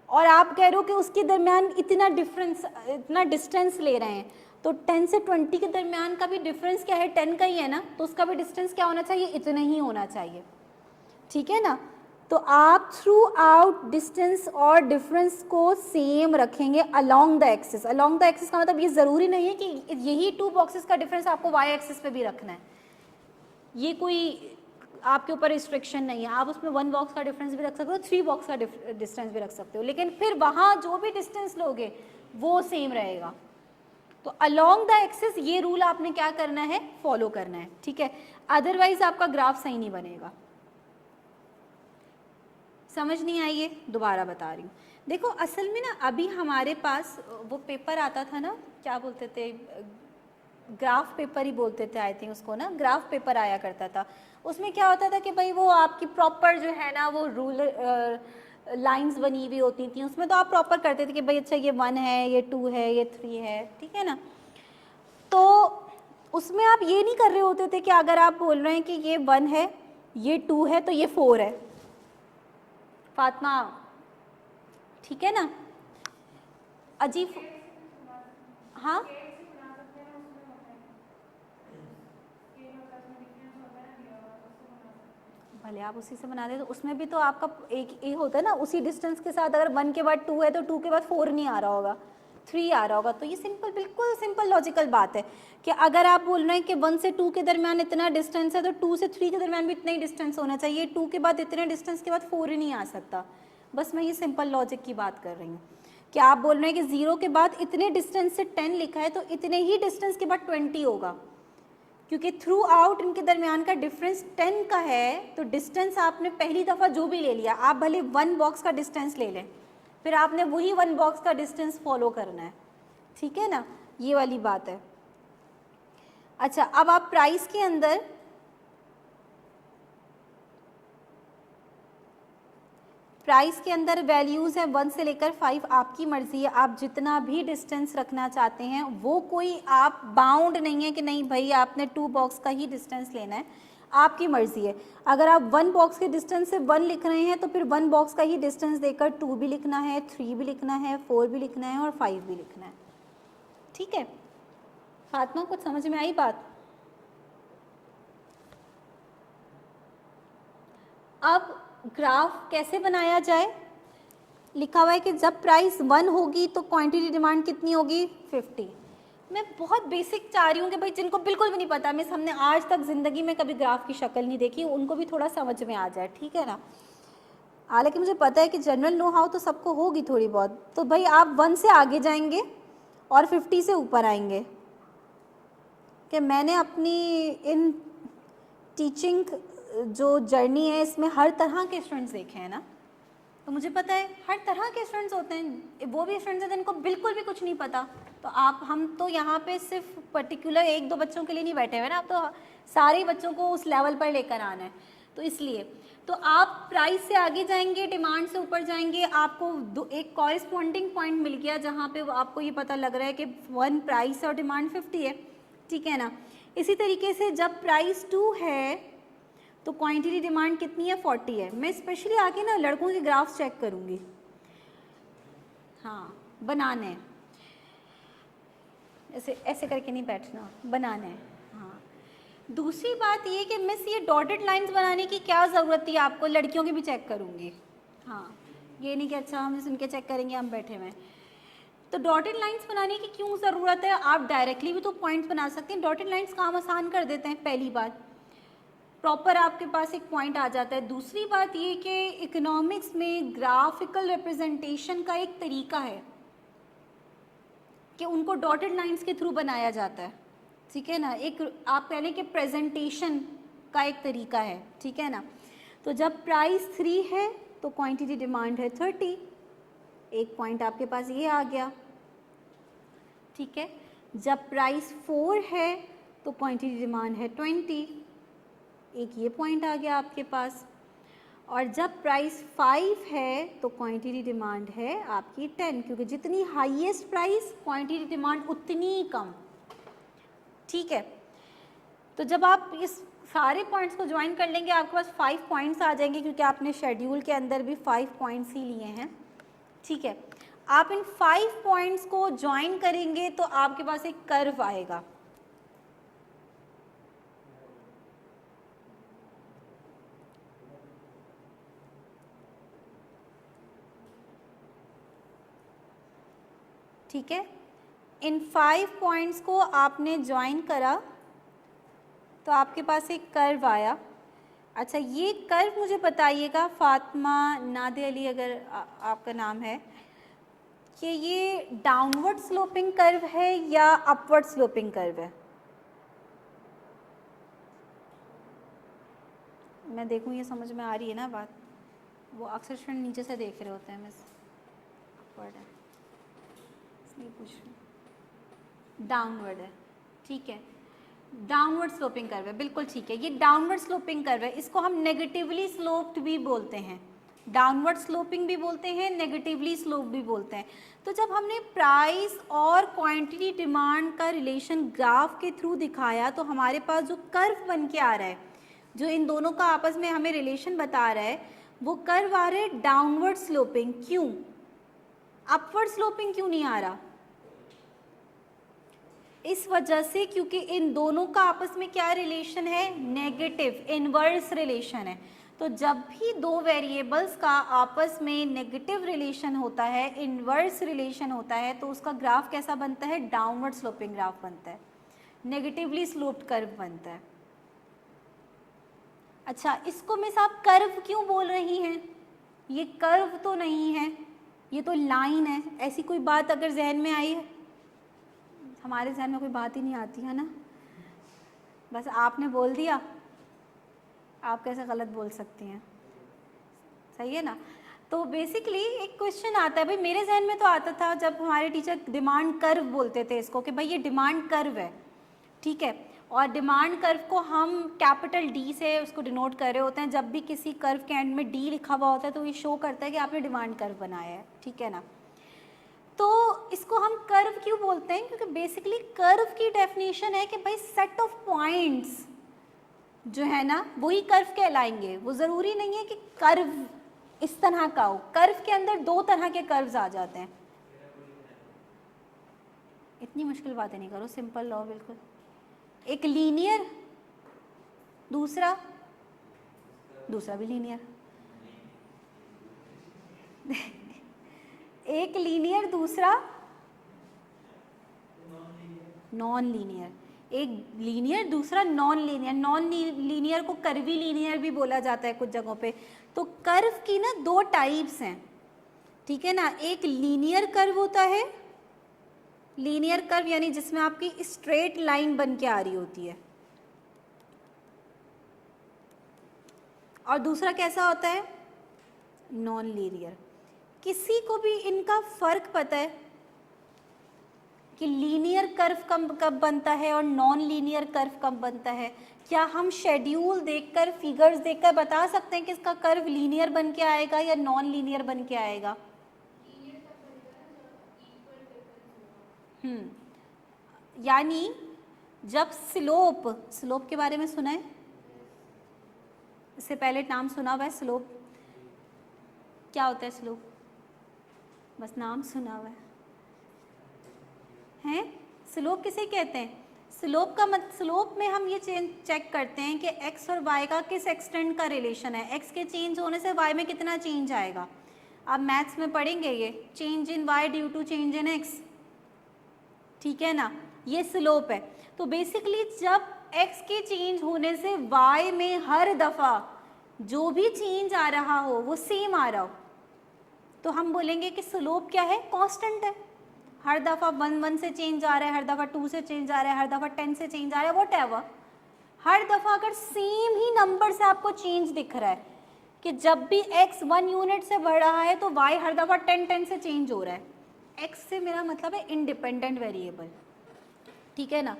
और आप कह रहे हो कि उसके दरमियान इतना डिफरेंस, इतना डिस्टेंस ले रहे हैं, तो 10 से 20 के दरमियान का भी डिफरेंस क्या है, 10 का ही है ना, तो उसका भी डिस्टेंस क्या होना चाहिए, इतना ही होना चाहिए, ठीक है ना। तो आप थ्रू आउट डिस्टेंस और डिफरेंस को सेम रखेंगे along the axis. Along the axis का मतलब ये ज़रूरी नहीं है कि यही 2 बॉक्सेस का डिफरेंस आपको वाई एक्सिस पे भी रखना है, ये कोई आपके ऊपर रिस्ट्रिक्शन नहीं है। आप उसमें 1 बॉक्स का डिफरेंस भी रख सकते हो, 3 बॉक्स का डिस्टेंस भी रख सकते हो, लेकिन फिर वहाँ जो भी डिस्टेंस लोगे वो सेम रहेगा। तो अलोंग द एक्सिस ये रूल आपने क्या करना है, फॉलो करना है, ठीक है, अदरवाइज आपका ग्राफ सही नहीं बनेगा। समझ नहीं आई है, दोबारा बता रही हूँ। देखो असल में ना अभी हमारे पास वो पेपर आता था ना, क्या बोलते थे, ग्राफ पेपर ही बोलते थे आई थिंक उसको ना, ग्राफ पेपर आया करता था। उसमें क्या होता था कि भाई वो आपकी प्रॉपर जो है ना वो रूल लाइंस बनी हुई होती थी, उसमें तो आप प्रॉपर करते थे कि भाई अच्छा ये 1 है, ये 2 है, ये 3 है, ठीक है ना। तो उसमें आप ये नहीं कर रहे होते थे कि अगर आप बोल रहे हैं कि ये 1 है, ये 2 है, तो ये 4 है, फातिमा, ठीक है ना, अजीब, हाँ भले आप उसी से बना दे, तो उसमें भी तो आपका एक ये होता है ना, उसी डिस्टेंस के साथ अगर 1 के बाद 2 है तो 2 के बाद 4 नहीं आ रहा होगा, 3 आ रहा होगा। तो ये सिंपल, बिल्कुल सिंपल लॉजिकल बात है कि अगर आप बोल रहे हैं कि 1 से 2 के दरमियान इतना डिस्टेंस है तो 2 से 3 के दरमियान भी इतना ही डिस्टेंस होना चाहिए, 2 के बाद इतने डिस्टेंस के बाद 4 ही नहीं आ सकता। बस मैं ये सिंपल लॉजिक की बात कर रही हूँ कि आप बोल रहे हैं कि 0 के बाद इतने डिस्टेंस से 10 लिखा है तो इतने ही डिस्टेंस के बाद 20 होगा, क्योंकि थ्रू आउट इनके दरमियान का डिफरेंस 10 का है। तो डिस्टेंस आपने पहली दफ़ा जो भी ले लिया, आप भले 1 बॉक्स का डिस्टेंस ले लें, फिर आपने वही 1 बॉक्स का डिस्टेंस फॉलो करना है, ठीक है ना, ये वाली बात है। अच्छा, अब आप प्राइस के अंदर प्राइस के अंदर वैल्यूज़ हैं 1 से लेकर 5, आपकी मर्ज़ी है, आप जितना भी डिस्टेंस रखना चाहते हैं, वो कोई आप बाउंड नहीं है कि नहीं भाई आपने 2 बॉक्स का ही डिस्टेंस लेना है, आपकी मर्ज़ी है। अगर आप 1 बॉक्स के डिस्टेंस से 1 लिख रहे हैं तो फिर 1 बॉक्स का ही डिस्टेंस देकर 2 भी लिखना है, 3 भी लिखना है, 4 भी लिखना है और 5 भी लिखना है। ठीक है फातिमा, कुछ समझ में आई बात? अब ग्राफ कैसे बनाया जाए? लिखा हुआ है कि जब प्राइस 1 होगी तो क्वांटिटी डिमांड कितनी होगी? 50। मैं बहुत बेसिक चाह रही हूँ कि भाई जिनको बिल्कुल भी नहीं पता, मिस हमने आज तक ज़िंदगी में कभी ग्राफ की शक्ल नहीं देखी, उनको भी थोड़ा समझ में आ जाए, ठीक है ना। हालांकि मुझे पता है कि जनरल नो हाउ तो सबको होगी थोड़ी बहुत। तो भाई आप 1 से आगे जाएंगे और 50 से ऊपर आएंगे। कि मैंने अपनी इन टीचिंग जो जर्नी है इसमें हर तरह के स्टूडेंट्स देखे हैं ना, तो मुझे पता है हर तरह के स्टूडेंट्स होते हैं। वो भी स्टूडेंट्स हैं जिनको बिल्कुल भी कुछ नहीं पता। तो हम तो यहाँ पे सिर्फ पर्टिकुलर 1-2 बच्चों के लिए नहीं बैठे हुए ना, आप तो सारे बच्चों को उस लेवल पर लेकर आना है। तो इसलिए तो आप प्राइस से आगे जाएंगे, डिमांड से ऊपर जाएंगे, आपको एक कॉरेस्पॉन्डिंग पॉइंट मिल गया जहाँ पे आपको ये पता लग रहा है कि 1 प्राइस और डिमांड 50 है, ठीक है ना। इसी तरीके से जब प्राइस 2 है तो क्वांटिटी डिमांड कितनी है? 40 है। मैं स्पेशली आके ना लड़कों के ग्राफ्स चेक करूँगी, हाँ बनाने हैं, ऐसे ऐसे करके नहीं बैठना, बनाना है। हाँ दूसरी बात ये कि मिस ये डॉटेड लाइंस बनाने की क्या ज़रूरत थी आपको? लड़कियों की भी चेक करूँगी, हाँ ये नहीं कि अच्छा हम उनके चेक करेंगे, हम बैठे हुए हैं। तो डॉटेड लाइंस बनाने की क्यों ज़रूरत है? आप डायरेक्टली भी तो पॉइंट्स बना सकते हैं। डॉटेड लाइंस काम आसान कर देते हैं, पहली बात प्रॉपर आपके पास एक पॉइंट आ जाता है। दूसरी बात ये कि इकोनॉमिक्स में ग्राफिकल रिप्रेजेंटेशन का एक तरीका है कि उनको डॉटेड लाइंस के थ्रू बनाया जाता है, ठीक है ना। एक आप कह लें कि प्रेजेंटेशन का एक तरीका है, ठीक है ना। तो जब प्राइस 3 है तो क्वांटिटी डिमांड है 30, एक पॉइंट आपके पास ये आ गया, ठीक है। जब प्राइस 4 है तो क्वांटिटी डिमांड है 20, एक ये पॉइंट आ गया आपके पास। और जब प्राइस 5 है तो क्वांटिटी डिमांड है आपकी 10, क्योंकि जितनी हाईएस्ट प्राइस क्वांटिटी डिमांड उतनी कम, ठीक है। तो जब आप इस सारे पॉइंट्स को ज्वाइन कर लेंगे आपके पास 5 पॉइंट्स आ जाएंगे, क्योंकि आपने शेड्यूल के अंदर भी 5 पॉइंट्स ही लिए हैं, ठीक है। आप इन 5 पॉइंट्स को ज्वाइन करेंगे तो आपके पास एक कर्व आएगा, ठीक है। इन 5 पॉइंट्स को आपने ज्वाइन करा तो आपके पास एक कर्व आया। अच्छा ये कर्व मुझे बताइएगा, फातिमा नादे अली अगर आपका नाम है, कि ये डाउनवर्ड स्लोपिंग कर्व है या अपवर्ड स्लोपिंग कर्व है? मैं देखूँ ये समझ में आ रही है ना बात? वो अक्सर स्टूडेंट नीचे से देख रहे होते हैं, मिस अपवर्ड है इसलिए पूछ रही हूँ। डाउनवर्ड है, ठीक है। डाउनवर्ड स्लोपिंग कर्व है, बिल्कुल ठीक है। ये डाउनवर्ड स्लोपिंग कर्व है, इसको हम नेगेटिवली स्लोप्ड भी बोलते हैं, डाउनवर्ड स्लोपिंग भी बोलते हैं, नेगेटिवली स्लोप भी बोलते हैं। तो जब हमने प्राइस और क्वांटिटी डिमांड का रिलेशन ग्राफ के थ्रू दिखाया तो हमारे पास जो कर्व बन के आ रहा है, जो इन दोनों का आपस में हमें रिलेशन बता रहा है, वो कर्व आ रहा है डाउनवर्ड स्लोपिंग। क्यों? अपवर्ड स्लोपिंग क्यों नहीं आ रहा? इस वजह से क्योंकि इन दोनों का आपस में क्या रिलेशन है? नेगेटिव इनवर्स रिलेशन है। तो जब भी दो वेरिएबल्स का आपस में नेगेटिव रिलेशन होता है, इनवर्स रिलेशन होता है, तो उसका ग्राफ कैसा बनता है? डाउनवर्ड स्लोपिंग ग्राफ बनता है, नेगेटिवली स्लोप्ड कर्व बनता है। अच्छा इसको मिस आप कर्व क्यों बोल रही हैं? ये कर्व तो नहीं है, ये तो लाइन है। ऐसी कोई बात अगर जहन में आई है? हमारे जहन में कोई बात ही नहीं आती है ना, बस आपने बोल दिया, आप कैसे गलत बोल सकती हैं, सही है ना। तो बेसिकली एक क्वेश्चन आता है, भाई मेरे जहन में तो आता था जब हमारे टीचर डिमांड कर्व बोलते थे इसको, कि भाई ये डिमांड कर्व है, ठीक है। और डिमांड कर्व को हम कैपिटल डी से उसको डिनोट कर रहे होते हैं। जब भी किसी कर्व के एंड में डी लिखा हुआ होता है तो ये शो करता है कि आपने डिमांड कर्व बनाया है, ठीक है ना। तो इसको हम कर्व क्यों बोलते हैं, क्योंकि बेसिकली कर्व की डेफिनेशन है कि भाई सेट ऑफ पॉइंट्स जो है ना वही कर्व कहलाएंगे। वो ज़रूरी नहीं है कि कर्व इस तरह का हो, कर्व के अंदर दो तरह के कर्व्स आ जाते हैं। इतनी मुश्किल बातें नहीं करो, सिंपल लॉ बिल्कुल। एक लीनियर, दूसरा भी लीनियर एक लीनियर, दूसरा नॉन लीनियर। एक लीनियर, दूसरा नॉन लीनियर। नॉन लीनियर को कर्वी लीनियर भी बोला जाता है कुछ जगहों पे। तो कर्व की ना दो टाइप्स हैं, ठीक है ना। एक लीनियर कर्व होता है, लीनियर कर्व यानी जिसमें आपकी स्ट्रेट लाइन बन के आ रही होती है, और दूसरा कैसा होता है, नॉन लीनियर। किसी को भी इनका फर्क पता है कि लीनियर कर्व कब बनता है और नॉन लीनियर कर्व कब बनता है? क्या हम शेड्यूल देखकर, फिगर्स देखकर बता सकते हैं कि इसका कर्व लीनियर बन के आएगा या नॉन लीनियर बन के आएगा? यानी जब स्लोप के बारे में सुना है, इससे पहले नाम सुना हुआ है स्लोप? क्या होता है स्लोप? बस नाम सुना हुआ है। स्लोप किसे कहते हैं? स्लोप का स्लोप में हम ये चेक करते हैं कि x और y का किस एक्सटेंट का रिलेशन है। x के चेंज होने से y में कितना चेंज आएगा? आप मैथ्स में पढ़ेंगे ये, change in y due to change in x, ठीक है ना। ये स्लोप है। तो बेसिकली जब x के चेंज होने से y में हर दफ़ा जो भी चेंज आ रहा हो वो सेम आ रहा हो, तो हम बोलेंगे कि स्लोप क्या है, कांस्टेंट है। हर दफ़ा 1 से चेंज आ रहा है, हर दफ़ा 2 से चेंज आ रहा है, हर दफ़ा 10 से चेंज आ रहा है, व्हाटएवर। हर दफ़ा अगर सेम ही नंबर से आपको चेंज दिख रहा है कि जब भी x 1 यूनिट से बढ़ रहा है तो y हर दफ़ा 10 से चेंज हो रहा है। x से मेरा मतलब है इंडिपेंडेंट वेरिएबल, ठीक है ना।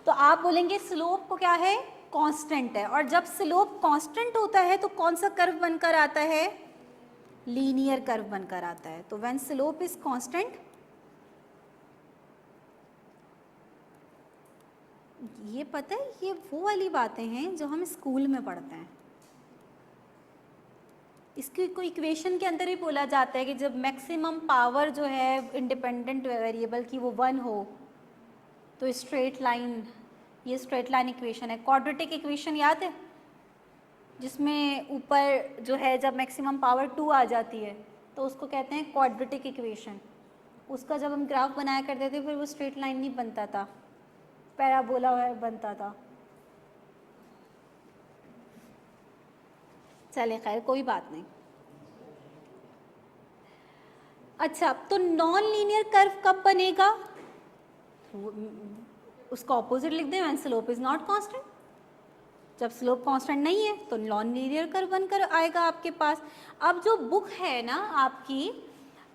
तो आप बोलेंगे स्लोप को क्या है, कांस्टेंट है। और जब स्लोप कांस्टेंट होता है तो कौन सा कर्व बनकर आता है, लीनियर कर्व बनकर आता है। तो व्हेन स्लोप इज कांस्टेंट, ये पता है ये वो वाली बातें हैं जो हम स्कूल में पढ़ते हैं। इसकी कोई इक्वेशन के अंदर ही बोला जाता है कि जब मैक्सिमम पावर जो है इंडिपेंडेंट वेरिएबल की वो 1 हो तो स्ट्रेट लाइन, ये स्ट्रेट लाइन इक्वेशन है। क्वाड्रेटिक इक्वेशन याद है, जिसमें ऊपर जो है जब मैक्सिमम पावर 2 आ जाती है तो उसको कहते हैं क्वाड्रेटिक इक्वेशन। उसका जब हम ग्राफ बनाया करते थे फिर वो स्ट्रेट लाइन नहीं बनता था, पैराबोला बनता था। चले खैर कोई बात नहीं। अच्छा, तो नॉन लीनियर कर्व कब बनेगा? उसका ऑपोजिट लिख दें, when slope is not constant. जब स्लोप कांस्टेंट नहीं है तो नॉन लीनियर कर्व बनकर आएगा आपके पास। अब जो बुक है ना आपकी,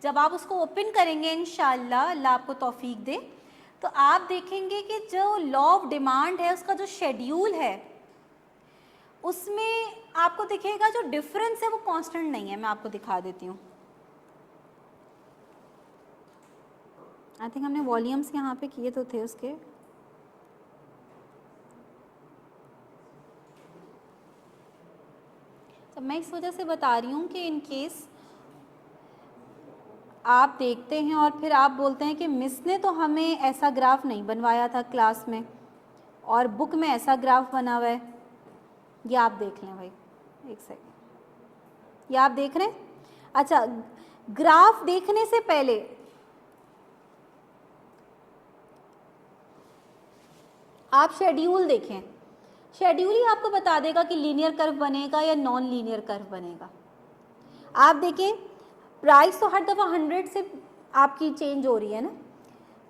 जब आप उसको ओपन करेंगे इंशाल्लाह, अल्लाह आपको तौफीक दे, तो आप देखेंगे कि जो लॉ ऑफ डिमांड है उसका जो शेड्यूल है उसमें आपको दिखेगा जो डिफरेंस है वो कांस्टेंट नहीं है। मैं आपको दिखा देती हूँ। आई थिंक हमने वॉल्यूम्स यहाँ पे किए तो थे उसके। तो मैं इस वजह से बता रही हूँ कि इन केस आप देखते हैं और फिर आप बोलते हैं कि मिस ने तो हमें ऐसा ग्राफ नहीं बनवाया था क्लास में और बुक में ऐसा ग्राफ बना हुआ है। ये आप देख लें भाई, एक सेकेंड, ये आप देख रहे हैं? अच्छा, ग्राफ देखने से पहले आप शेड्यूल देखें। शेड्यूल ही आपको बता देगा कि लीनियर कर्व बनेगा या नॉन लीनियर कर्व बनेगा। आप देखें, प्राइस तो हर दफ़ा 100 से आपकी चेंज हो रही है ना।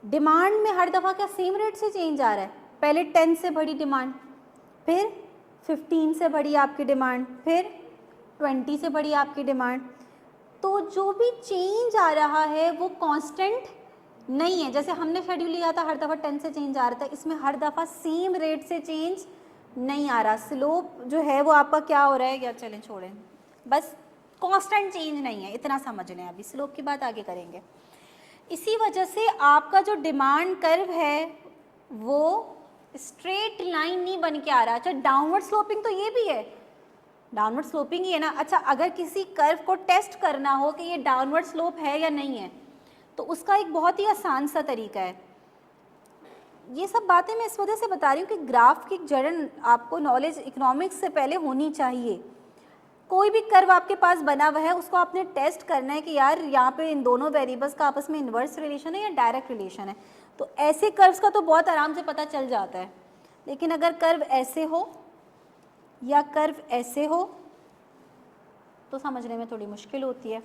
डिमांड में हर दफ़ा क्या सेम रेट से चेंज आ रहा है? पहले 10 से बढ़ी डिमांड, फिर 15 से बढ़ी आपकी डिमांड, फिर 20 से बढ़ी आपकी डिमांड। तो जो भी चेंज आ रहा है वो कांस्टेंट नहीं है। जैसे हमने शेड्यूल लिया था हर दफ़ा 10 से चेंज आ रहा था, इसमें हर दफ़ा सेम रेट से चेंज नहीं आ रहा। स्लोप जो है वो आपका क्या हो रहा है, या चलें छोड़ें, बस कांस्टेंट चेंज नहीं है, इतना समझ लें। अभी स्लोप की बात आगे करेंगे। इसी वजह से आपका जो डिमांड कर्व है वो स्ट्रेट लाइन नहीं बन के आ रहा। अच्छा, डाउनवर्ड स्लोपिंग तो ये भी है, डाउनवर्ड स्लोपिंग ही है ना। अच्छा, अगर किसी कर्व को टेस्ट करना हो कि ये डाउनवर्ड स्लोप है या नहीं है, तो उसका एक बहुत ही आसान सा तरीका है। ये सब बातें मैं इस वजह से बता रही हूँ कि ग्राफ की जड़न आपको नॉलेज इकोनॉमिक्स से पहले होनी चाहिए। कोई भी कर्व आपके पास बना हुआ है, उसको आपने टेस्ट करना है कि यार यहाँ पे इन दोनों वेरिएबल्स का आपस में इन्वर्स रिलेशन है या डायरेक्ट रिलेशन है। तो ऐसे कर्व्स का तो बहुत आराम से पता चल जाता है, लेकिन अगर कर्व ऐसे हो या कर्व ऐसे हो तो समझने में थोड़ी मुश्किल होती है।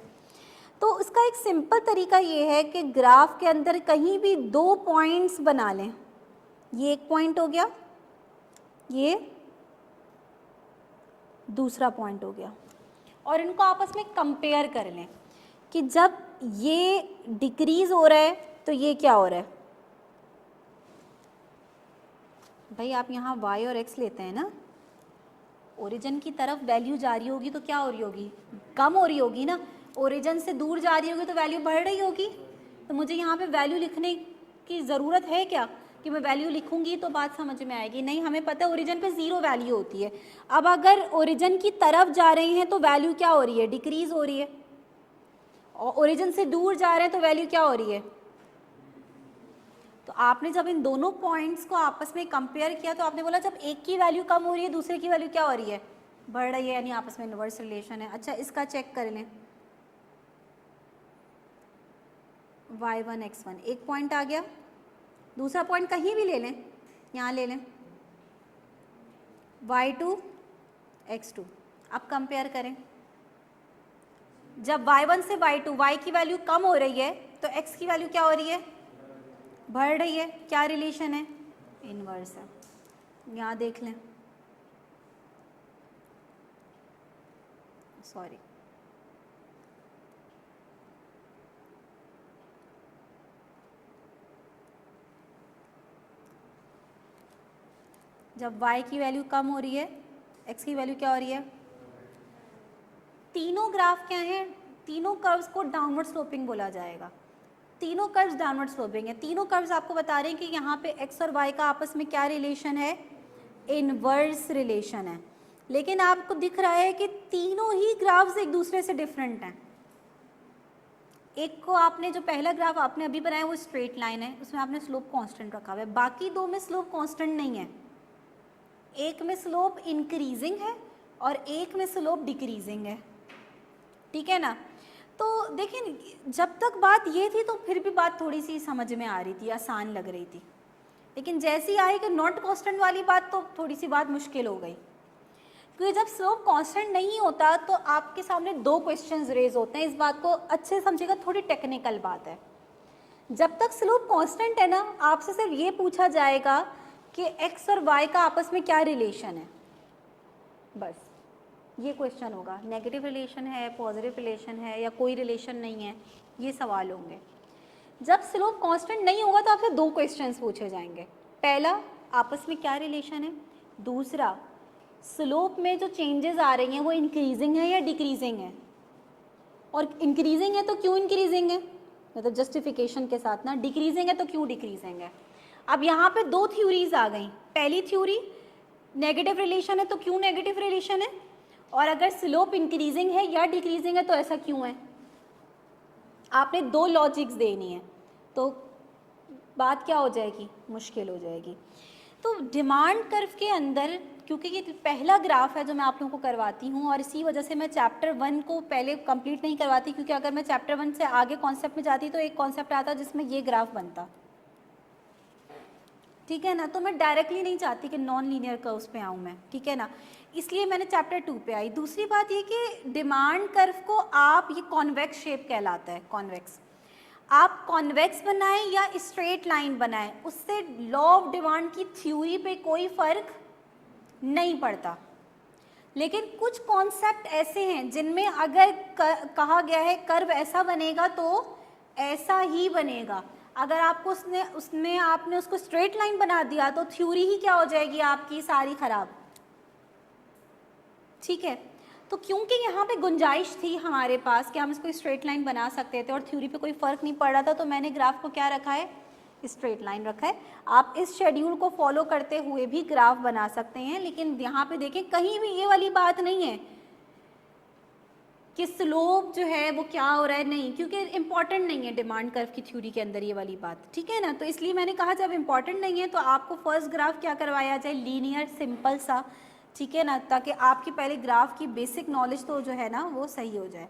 तो इसका एक सिंपल तरीका ये है कि ग्राफ के अंदर कहीं भी 2 पॉइंट्स बना लें। ये एक पॉइंट हो गया, ये दूसरा पॉइंट हो गया, और इनको आपस में कंपेयर कर लें कि जब ये डिक्रीज हो रहा है तो ये क्या हो रहा है। भाई आप यहाँ y और x लेते हैं ना, ओरिजिन की तरफ वैल्यू जा रही होगी तो क्या हो रही होगी, कम हो रही होगी ना। ओरिजिन से दूर जा रही होगी तो वैल्यू बढ़ रही होगी। तो मुझे यहाँ पे वैल्यू लिखने की ज़रूरत है क्या कि मैं वैल्यू लिखूंगी तो बात समझ में आएगी? नहीं, हमें पता है ओरिजिन पे 0 वैल्यू होती है। अब अगर ओरिजिन की तरफ जा रहे हैं तो वैल्यू क्या हो रही है, डिक्रीज हो रही है, और ओरिजिन से दूर जा रहे हैं तो वैल्यू क्या हो रही है। तो आपने जब इन दोनों पॉइंट्स को आपस में कंपेयर किया तो आपने बोला जब एक की वैल्यू कम हो रही है दूसरे की वैल्यू क्या हो रही है, बढ़ रही है, यानी आपस में इनवर्स रिलेशन है। अच्छा, इसका चेक कर लें, y1 x1 एक पॉइंट आ गया, दूसरा पॉइंट कहीं भी ले लें, यहाँ ले लें y2 x2। अब कंपेयर करें, जब y1 से y2 y की वैल्यू कम हो रही है तो x की वैल्यू क्या हो रही है, बढ़ रही है। क्या रिलेशन है, इनवर्स है। यहाँ देख लें, सॉरी, जब y की वैल्यू कम हो रही है x की वैल्यू क्या हो रही है। तीनों ग्राफ क्या हैं, तीनों कर्व्स को डाउनवर्ड स्लोपिंग बोला जाएगा। तीनों कर्व्स डाउनवर्ड स्लोपिंग है। तीनों कर्व्स आपको बता रहे हैं कि यहाँ पे x और y का आपस में क्या रिलेशन है, इनवर्स रिलेशन है। लेकिन आपको दिख रहा है कि तीनों ही ग्राफ्स एक दूसरे से डिफरेंट हैं। एक को आपने, जो पहला ग्राफ आपने अभी बनाया वो स्ट्रेट लाइन है, उसमें आपने स्लोप कांस्टेंट रखा हुआ है। बाकी दो में स्लोप कांस्टेंट नहीं है, एक में स्लोप इंक्रीजिंग है और एक में स्लोप डिक्रीजिंग है, ठीक है ना। तो देखिए, जब तक बात ये थी तो फिर भी बात थोड़ी सी समझ में आ रही थी, आसान लग रही थी, लेकिन जैसे ही आई कि नॉट कांस्टेंट वाली बात तो थोड़ी सी बात मुश्किल हो गई। क्योंकि जब स्लोप कांस्टेंट नहीं होता तो आपके सामने 2 क्वेश्चंस रेज होते हैं। इस बात को अच्छे से समझिएगा, थोड़ी टेक्निकल बात है। जब तक स्लोप कांस्टेंट है ना, आपसे सिर्फ ये पूछा जाएगा कि x और y का आपस में क्या रिलेशन है, बस ये क्वेश्चन होगा। नेगेटिव रिलेशन है, पॉजिटिव रिलेशन है, या कोई रिलेशन नहीं है, ये सवाल होंगे। जब स्लोप कांस्टेंट नहीं होगा तो आपसे 2 क्वेश्चंस पूछे जाएंगे। पहला, आपस में क्या रिलेशन है, दूसरा, स्लोप में जो चेंजेस आ रही हैं वो इंक्रीजिंग है या डिक्रीजिंग है, और इंक्रीजिंग है तो क्यों इंक्रीजिंग है, मतलब जस्टिफिकेशन के साथ ना। डिक्रीजिंग है तो क्यों डिक्रीजिंग है। अब यहाँ पे 2 थ्योरीज आ गई। पहली थ्योरी, नेगेटिव रिलेशन है तो क्यों नेगेटिव रिलेशन है, और अगर स्लोप इंक्रीजिंग है या डिक्रीजिंग है तो ऐसा क्यों है। आपने 2 लॉजिक्स देनी है, तो बात क्या हो जाएगी, मुश्किल हो जाएगी। तो डिमांड कर्व के अंदर, क्योंकि ये पहला ग्राफ है जो मैं आप लोगों को करवाती हूँ, और इसी वजह से मैं चैप्टर 1 को पहले कंप्लीट नहीं करवाती, क्योंकि अगर मैं चैप्टर 1 से आगे कॉन्सेप्ट में जाती तो एक कॉन्सेप्ट आता जिसमें ये ग्राफ बनता, ठीक है ना। तो मैं डायरेक्टली नहीं चाहती कि नॉन लीनियर कर्व्स पे आऊँ मैं, ठीक है ना, इसलिए मैंने चैप्टर 2 पे आई। दूसरी बात ये कि डिमांड कर्व को आप, ये कॉन्वेक्स शेप कहलाता है, कॉन्वेक्स, आप कॉन्वेक्स बनाएं या स्ट्रेट लाइन बनाएं, उससे लॉ ऑफ डिमांड की थ्योरी पे कोई फर्क नहीं पड़ता। लेकिन कुछ कॉन्सेप्ट ऐसे हैं जिनमें अगर कहा गया है कर्व ऐसा बनेगा तो ऐसा ही बनेगा, अगर आपको उसने आपने उसको स्ट्रेट लाइन बना दिया तो थ्योरी ही क्या हो जाएगी आपकी सारी खराब। ठीक है, तो क्योंकि यहाँ पे गुंजाइश थी हमारे पास कि हम इसको स्ट्रेट लाइन बना सकते थे और थ्योरी पे कोई फ़र्क नहीं पड़ रहा था, तो मैंने ग्राफ को क्या रखा है, स्ट्रेट लाइन रखा है। आप इस शेड्यूल को फॉलो करते हुए भी ग्राफ बना सकते हैं, लेकिन यहाँ पे देखें कहीं भी ये वाली बात नहीं है कि स्लोप जो है वो क्या हो रहा है, नहीं, क्योंकि इंपॉर्टेंट नहीं है डिमांड कर्व की थ्योरी के अंदर ये वाली बात, ठीक है ना। तो इसलिए मैंने कहा जब इंपॉर्टेंट नहीं है तो आपको फर्स्ट ग्राफ क्या करवाया जाए, लीनियर सिंपल सा, ठीक है ना, ताकि आपकी पहले ग्राफ की बेसिक नॉलेज तो जो है ना वो सही हो जाए।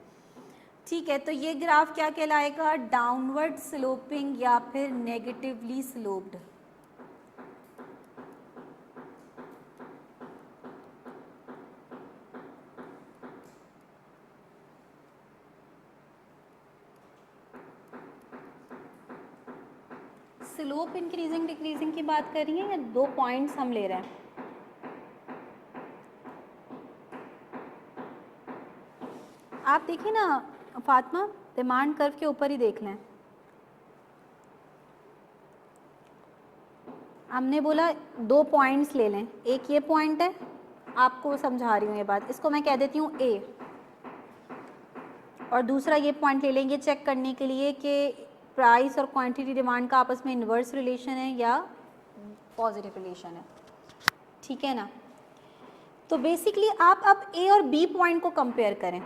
ठीक है, तो ये ग्राफ क्या कहलाएगा, डाउनवर्ड स्लोपिंग या फिर negatively sloped. Slope increasing decreasing की बात कर रही है या 2 पॉइंट्स हम ले रहे हैं? आप देखिए ना फातिमा, डिमांड कर्व के ऊपर ही देख लें। हमने बोला 2 पॉइंट्स ले लें, एक ये पॉइंट है, आपको समझा रही हूँ ये बात, इसको मैं कह देती हूँ ए, और दूसरा ये पॉइंट ले लेंगे चेक करने के लिए कि प्राइस और क्वांटिटी डिमांड का आपस में इन्वर्स रिलेशन है या पॉजिटिव रिलेशन है, ठीक है ना। तो बेसिकली आप अब ए और बी पॉइंट को कंपेयर करें।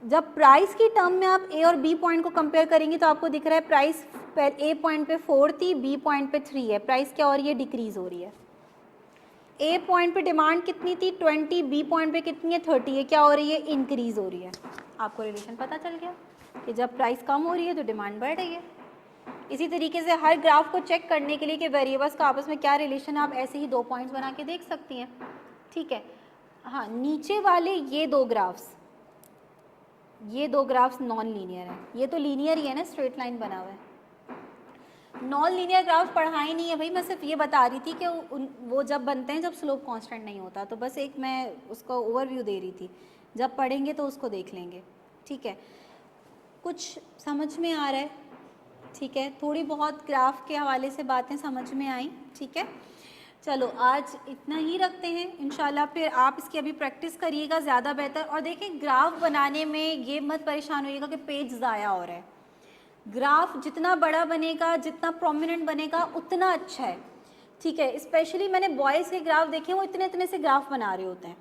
जब प्राइस की टर्म में आप ए और बी पॉइंट को कंपेयर करेंगे तो आपको दिख रहा है प्राइस ए पॉइंट पे 4 थी, बी पॉइंट पे 3 है, प्राइस क्या हो रही है, डिक्रीज हो रही है। ए पॉइंट पे डिमांड कितनी थी 20, बी पॉइंट पे कितनी है 30 है, क्या हो रही है, इंक्रीज हो रही है। आपको रिलेशन पता चल गया कि जब प्राइस कम हो रही है तो डिमांड बढ़ रही है। इसी तरीके से हर ग्राफ को चेक करने के लिए कि वेरिएबल्स का आपस में क्या रिलेशन है, आप ऐसे ही 2 पॉइंट्स बना के देख सकती हैं, ठीक है। हाँ, नीचे वाले ये दो ग्राफ्स नॉन लीनियर है, ये तो लीनियर ही है ना, स्ट्रेट लाइन बना हुआ है। नॉन लीनियर ग्राफ पढ़ा ही नहीं है भाई, मैं सिर्फ ये बता रही थी कि वो जब बनते हैं जब स्लोप कांस्टेंट नहीं होता, तो बस एक मैं उसका ओवरव्यू दे रही थी, जब पढ़ेंगे तो उसको देख लेंगे, ठीक है। कुछ समझ में आ रहा है, ठीक है, थोड़ी बहुत ग्राफ के हवाले से बातें समझ में आई, ठीक है। चलो आज इतना ही रखते हैं, इंशाल्लाह फिर आप इसकी अभी प्रैक्टिस करिएगा ज़्यादा बेहतर। और देखें ग्राफ बनाने में ये मत परेशान होइएगा कि पेज ज़ाया हो रहा है, ग्राफ जितना बड़ा बनेगा, जितना प्रोमिनेंट बनेगा उतना अच्छा है, ठीक है। स्पेशली मैंने बॉयज़ के ग्राफ देखे, वो इतने इतने से ग्राफ बना रहे होते हैं,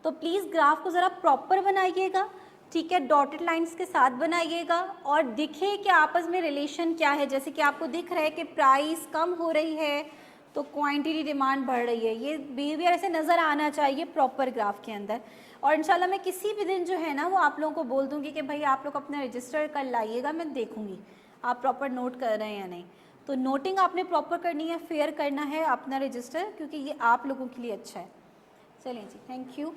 तो प्लीज़ ग्राफ को ज़रा प्रॉपर बनाइएगा, ठीक है, डॉटेड लाइंस के साथ बनाइएगा और दिखे कि आपस में रिलेशन क्या है। जैसे कि आपको दिख रहा है कि प्राइस कम हो रही है तो क्वांटिटी डिमांड बढ़ रही है, ये बिहेवियर ऐसे नज़र आना चाहिए प्रॉपर ग्राफ के अंदर। और इंशाल्लाह मैं किसी भी दिन जो है ना वो आप लोगों को बोल दूंगी कि भाई आप लोग अपना रजिस्टर कर लाइएगा, मैं देखूंगी आप प्रॉपर नोट कर रहे हैं या नहीं। तो नोटिंग आपने प्रॉपर करनी है, फेयर करना है अपना रजिस्टर, क्योंकि ये आप लोगों के लिए अच्छा है। चलिए जी, थैंक यू।